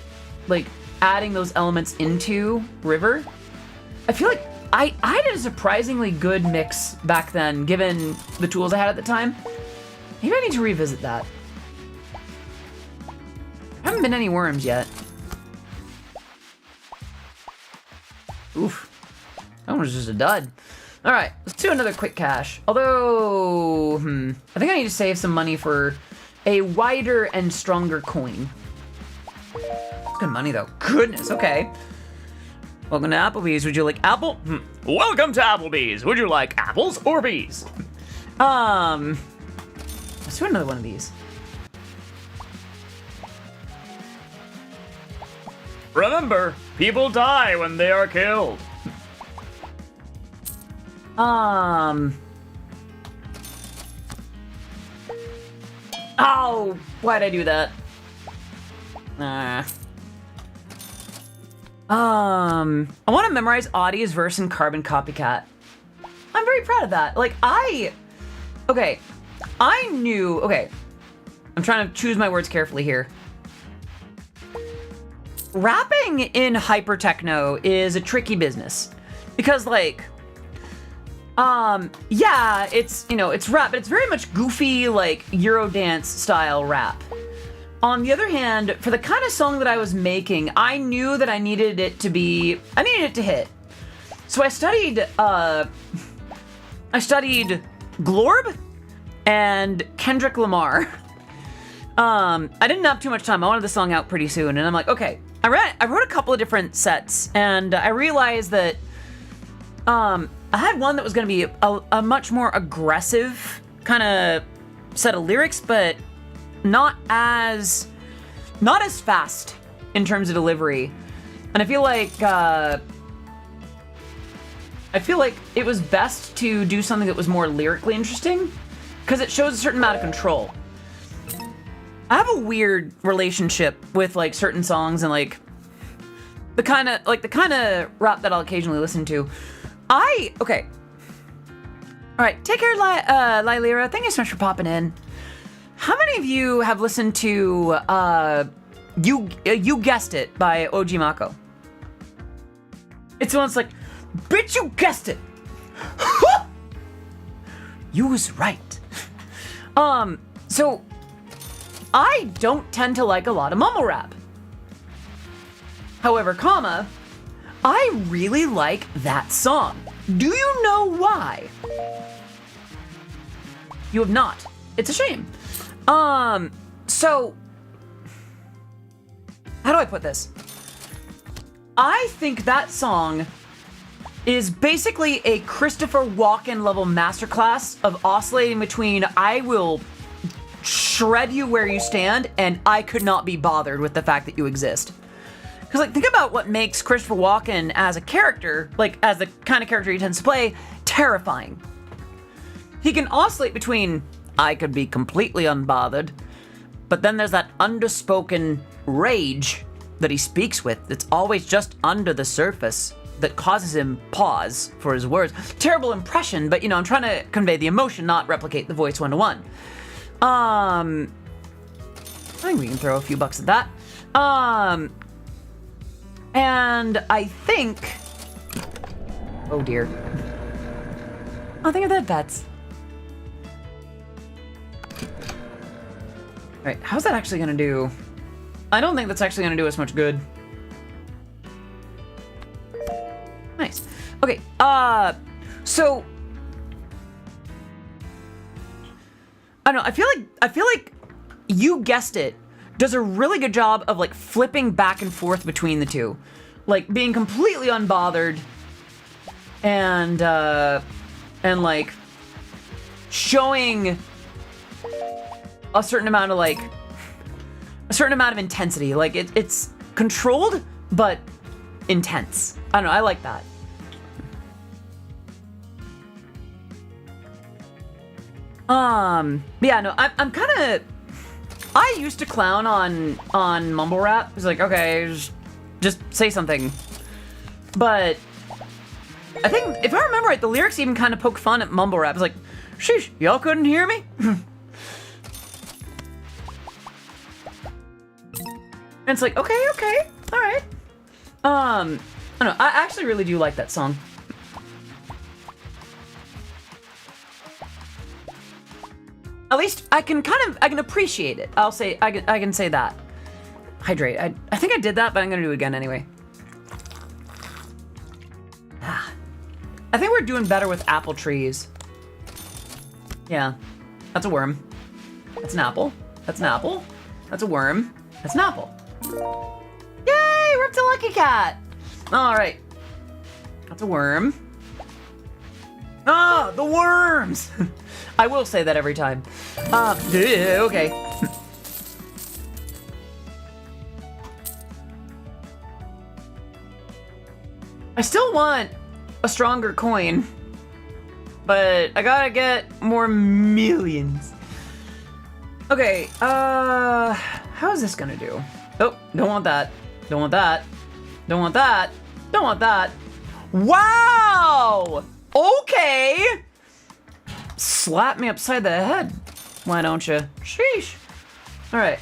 like adding those elements into River. I feel like I did a surprisingly good mix back then, given the tools I had at the time. Maybe I need to revisit that. Haven't been any worms yet. Oof. That one was just a dud. All right, let's do another quick cash. Although, I think I need to save some money for a wider and stronger coin. Good money though. Goodness, okay. Welcome to Applebee's. Would you like apple? Welcome to Applebee's. Would you like apples or bees? Let's do another one of these. Remember, people die when they are killed. Oh, why'd I do that? I want to memorize Oddities verse and Carbon Copycat. I'm very proud of that. Like, I knew, I'm trying to choose my words carefully here. Rapping in hyper techno is a tricky business because, like, yeah, it's, you know, it's rap, but it's very much goofy, like, Eurodance style rap. On the other hand, for the kind of song that I was making, I knew that I needed it to hit. So I studied Glorb and Kendrick Lamar. I didn't have too much time. I wanted the song out pretty soon, and I'm like, okay. I wrote a couple of different sets, and I realized that I had one that was going to be a much more aggressive kind of set of lyrics, but not as fast in terms of delivery. And I feel like it was best to do something that was more lyrically interesting because it shows a certain amount of control. I have a weird relationship with like certain songs and like the kind of rap that I'll occasionally listen to. All right, take care, Lylira. Thank you so much for popping in. How many of you have listened to You Guessed It by OG Mako? It's the one that's like, bitch, you guessed it. You was right. So I don't tend to like a lot of mumble rap. However, I really like that song. Do you know why? You have not. It's a shame. So how do I put this? I think that song is basically a Christopher Walken level masterclass of oscillating between I will shred you where you stand and I could not be bothered with the fact that you exist. Because, like, think about what makes Christopher Walken as a character, like, as the kind of character he tends to play, terrifying. He can oscillate between I could be completely unbothered, but then there's that underspoken rage that he speaks with that's always just under the surface that causes him pause for his words. Terrible impression, but, you know, I'm trying to convey the emotion, not replicate the voice one-to-one. think we can throw a few bucks at that. And I think... Oh dear. Oh, think of that, pets. Alright, how's that actually gonna do? I don't think that's actually gonna do us much good. Nice. Okay, so... I don't know, I feel like you guessed it, does a really good job of like flipping back and forth between the two. Like being completely unbothered and like showing a certain amount of intensity. Like it's controlled but intense. I don't know, I like that. Yeah, no, I'm kind of... I used to clown on mumble rap. It's like, okay, just say something. But I think, if I remember right, the lyrics even kind of poke fun at mumble rap. It's like, sheesh, y'all couldn't hear me? And it's like, okay, all right. I don't know, I actually really do like that song. At least I can appreciate it. I'll say, I can say that. Hydrate. I think I did that, but I'm gonna do it again anyway. I think we're doing better with apple trees. Yeah. That's a worm. That's an apple. That's an apple. That's a worm. That's an apple. Yay! We're up to Lucky Cat! Alright. That's a worm. Ah! The worms! I will say that every time. Okay. I still want a stronger coin, but I gotta get more millions. Okay, how is this gonna do? Oh, don't want that. Don't want that. Don't want that. Don't want that. Wow! Okay! Slap me upside the head. Why don't you? Sheesh. All right.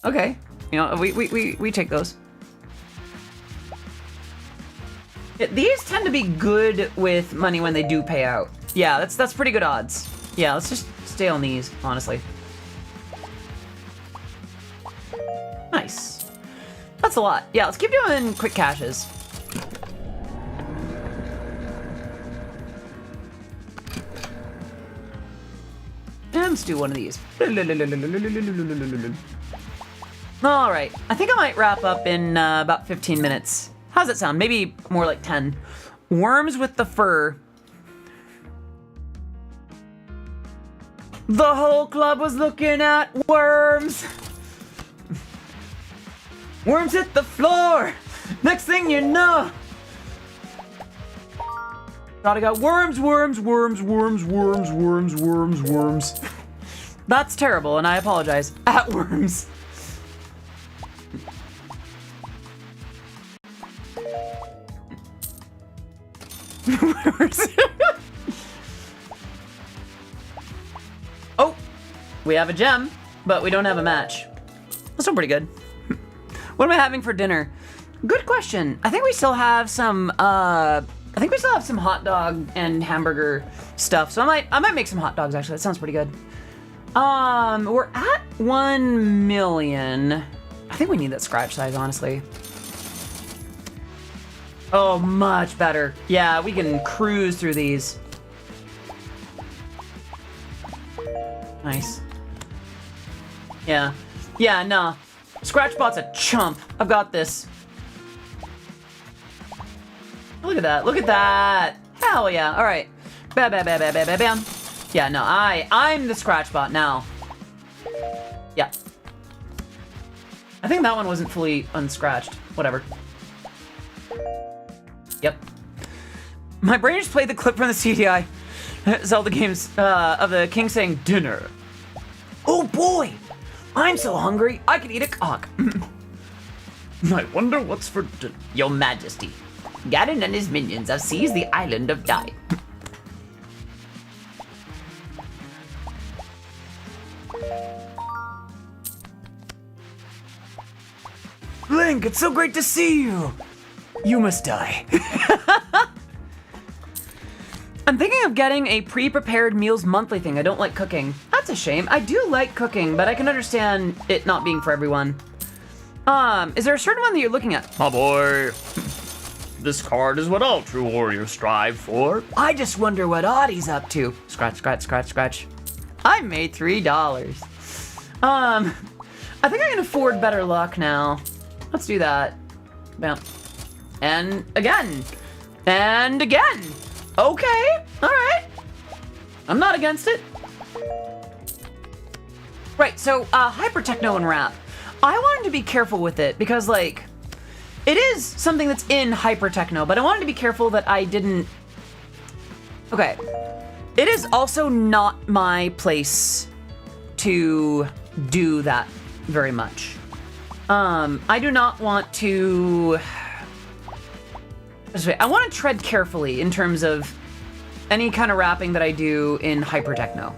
Okay. You know, we take those. Yeah, these tend to be good with money when they do pay out. Yeah, that's pretty good odds. Yeah, let's just stay on these, honestly. Nice. That's a lot. Yeah, let's keep doing quick cashes. And let's do one of these. All right, I think I might wrap up in about 15 minutes. How's that sound? Maybe more like 10. Worms with the fur. The whole club was looking at worms. Worms hit the floor. Next thing you know. God, I got worms. That's terrible, and I apologize. At worms. Oh, we have a gem, but we don't have a match. That's still pretty good. What am I having for dinner? Good question. I think we still have some. I think we still have some hot dog and hamburger stuff. So I might make some hot dogs. Actually, that sounds pretty good. We're at 1 million. I think we need that scratch size, honestly. Oh, much better. Yeah, we can cruise through these. Nice. Yeah. Yeah, nah. Scratchbot's a chump. I've got this. Look at that. Look at that. Hell yeah. All right. Bam, bam, bam, bam, bam, bam, bam. Yeah, no, I'm the Scratchbot now. Yeah. I think that one wasn't fully unscratched. Whatever. Yep. My brain just played the clip from the CDI Zelda games of the king saying dinner. Oh boy! I'm so hungry, I could eat a cock. I wonder what's for dinner. Your Majesty, Ganon and his minions have seized the island of Dai. Link, it's so great to see you. You must die. I'm thinking of getting a pre-prepared meals monthly thing. I don't like cooking. That's a shame. I do like cooking, but I can understand it not being for everyone. Is there a certain one that you're looking at? My boy, this card is what all true warriors strive for. I just wonder what Oddie's up to. Scratch, scratch, scratch, scratch. I made $3. I think I can afford better luck now. Let's do that. Bam. And again. And again. Okay. All right. I'm not against it. Right, so hyper techno and rap. I wanted to be careful with it because, like, it is something that's in hyper techno, but I wanted to be careful that I didn't. Okay. It is also not my place to do that very much. I do not want to. I want to tread carefully in terms of any kind of rapping that I do in hyper techno.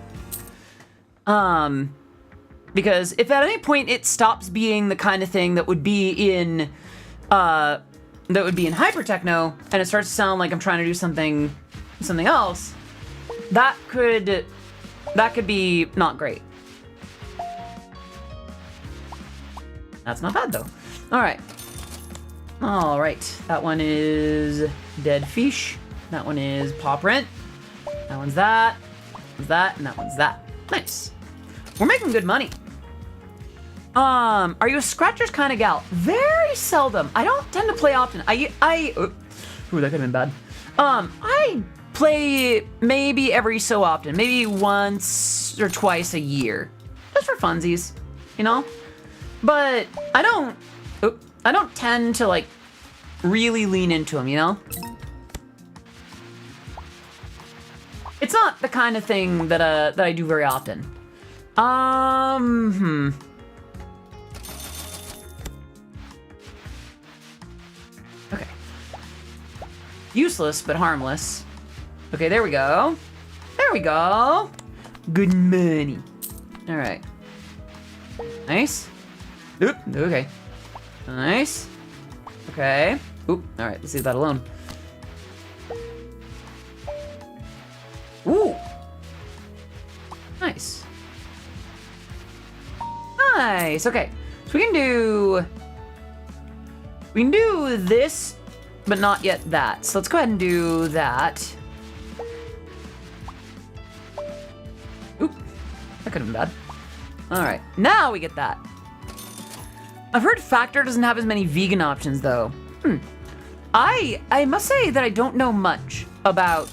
Because if at any point it stops being the kind of thing that would be in hyper techno and it starts to sound like I'm trying to do something else, that could be not great. That's not bad though. All right. That one is Dead Fish. That one is Pop Rent. That one's that. And that one's that. Nice. We're making good money. Are you a Scratchers kind of gal? Very seldom. I don't tend to play often. Ooh, that could have been bad. I play maybe every so often. Maybe once or twice a year. Just for funsies, you know? But I don't tend to, like, really lean into them, you know? It's not the kind of thing that I do very often. Okay. Useless, but harmless. Okay, there we go. There we go. Good money. All right. Nice. Oop. Okay. Nice. Okay. Oop. All right. Let's leave that alone. Ooh. Nice. Nice. Okay. So we can do this, but not yet that. So let's go ahead and do that. Oop. That could have been bad. All right. Now we get that. I've heard Factor doesn't have as many vegan options though. I must say that I don't know much about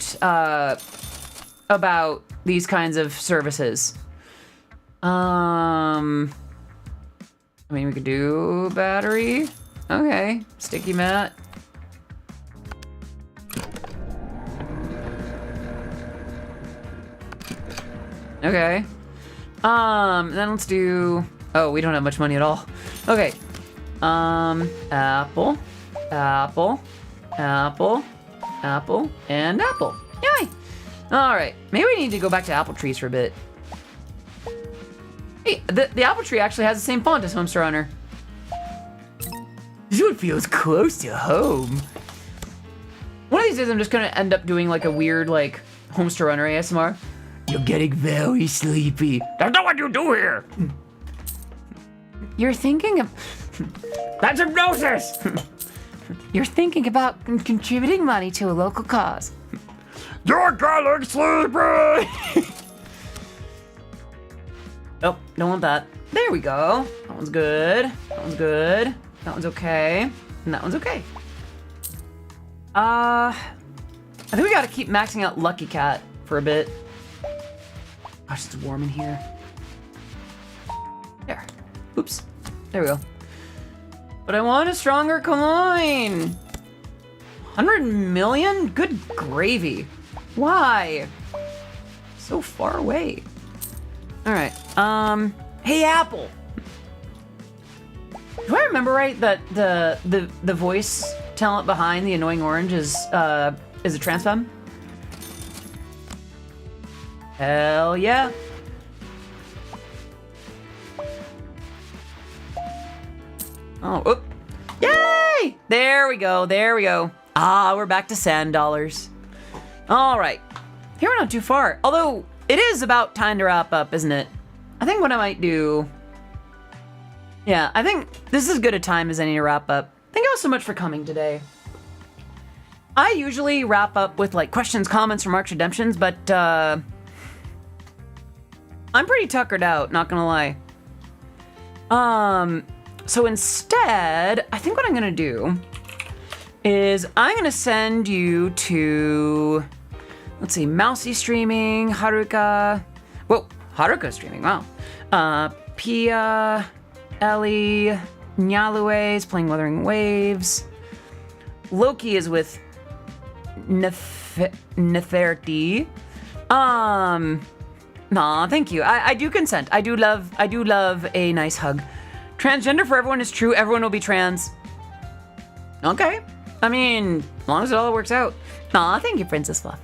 these kinds of services. I mean, we could do battery. Okay, sticky mat. Okay. Then let's do. Oh, we don't have much money at all. Okay. Apple, apple, apple, apple, and apple. Yay! All right. Maybe we need to go back to apple trees for a bit. Hey, the apple tree actually has the same font as Homestar Runner. This one feels close to home. One of these days, I'm just gonna end up doing like a weird like Homestar Runner ASMR. You're getting very sleepy. That's not what you do here. You're thinking of. That's hypnosis. You're thinking about contributing money to a local cause. You're getting sleepy. Oh, don't want that. There we go. That one's good. That one's good. That one's okay. And that one's okay. I think we gotta keep maxing out Lucky Cat for a bit. Gosh, it's warm in here. There. Oops. There we go. But I want a stronger coin. 100 million? Good gravy. Why? So far away. All right. Hey, Apple. Do I remember right that the voice talent behind the annoying orange is a trans femme? Hell yeah. Oh, oop. Yay! There we go. There we go. Ah, we're back to sand dollars. All right. Here we're not too far. Although, it is about time to wrap up, isn't it? I think what I might do... Yeah, I think this is as good a time as any to wrap up. Thank you all so much for coming today. I usually wrap up with, like, questions, comments, remarks, redemptions, but, I'm pretty tuckered out, not gonna lie. So instead, I think what I'm gonna do is I'm gonna send you to, let's see, Mousy streaming, Haruka. Whoa, Haruka streaming, wow. Pia, Ellie, Nyalue is playing Wuthering Waves. Loki is with Neferti. Nah, thank you. I do consent. I do love a nice hug. Transgender for everyone is true. Everyone will be trans. Okay. I mean, as long as it all works out. Aw, thank you, Princess Fluff.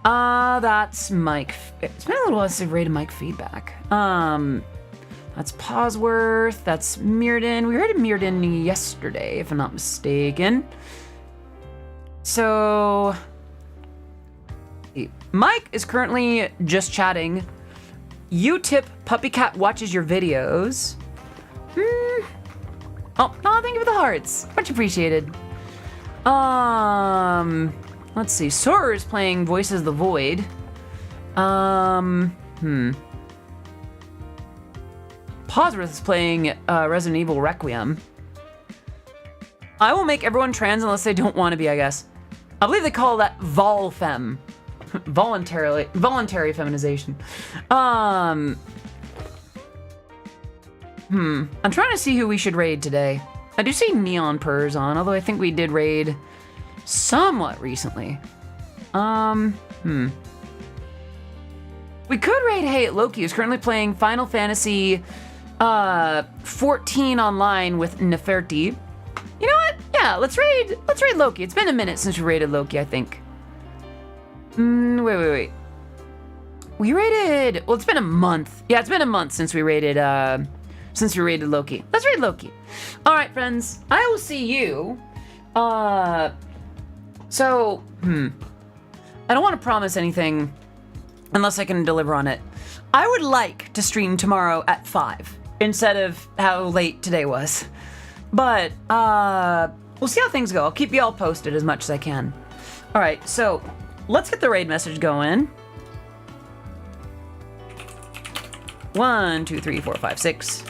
That's Mike. It's been a little while since I've rated Mike feedback. That's Posworth. That's Mirrodin. We rated Mirrodin yesterday, if I'm not mistaken. So... Mike is currently just chatting. U-Tip Puppy Cat watches your videos. Oh, thank you for the hearts. Much appreciated. Let's see. Sorer is playing Voices the Void. Posworth is playing Resident Evil Requiem. I will make everyone trans unless they don't want to be, I guess. I believe they call that volfem. Voluntary feminization. I'm trying to see who we should raid today. I do see Neon Purrs on, although I think we did raid somewhat recently. We could raid Hey Loki, who's currently playing Final Fantasy 14 online with Neferti. You know what? Yeah, let's raid Loki. It's been a minute since we raided Loki, I think. Wait. We raided... Well, it's been a month. Yeah, it's been a month since we raided Loki. Let's raid Loki. All right, friends. I will see you. I don't want to promise anything unless I can deliver on it. I would like to stream tomorrow at 5 instead of how late today was. But, we'll see how things go. I'll keep you all posted as much as I can. All right, so... Let's get the raid message going. 1, 2, 3, 4, 5, 6.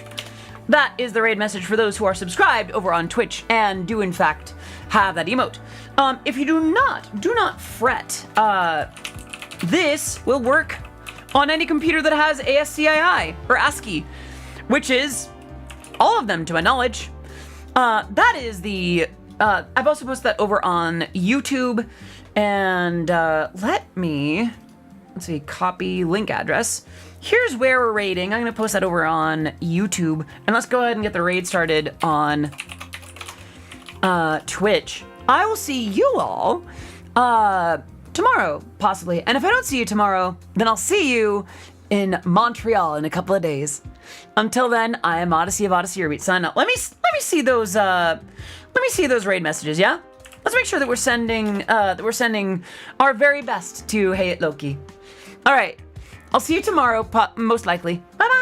That is the raid message for those who are subscribed over on Twitch and do in fact have that emote. If you do not fret. This will work on any computer that has ASCII or ASCII, which is all of them to my knowledge. That is the, I've also posted that over on YouTube. And let's see, copy link address. Here's where we're raiding. I'm going to post that over on YouTube. And let's go ahead and get the raid started on Twitch. I will see you all tomorrow, possibly. And if I don't see you tomorrow, then I'll see you in Montreal in a couple of days. Until then, I am Odyssey of Odyssey Eurobeat. Sign up. Let me see those raid messages, yeah? Let's make sure that we're sending our very best to Hey It Loki. All right, I'll see you tomorrow, most likely. Bye bye.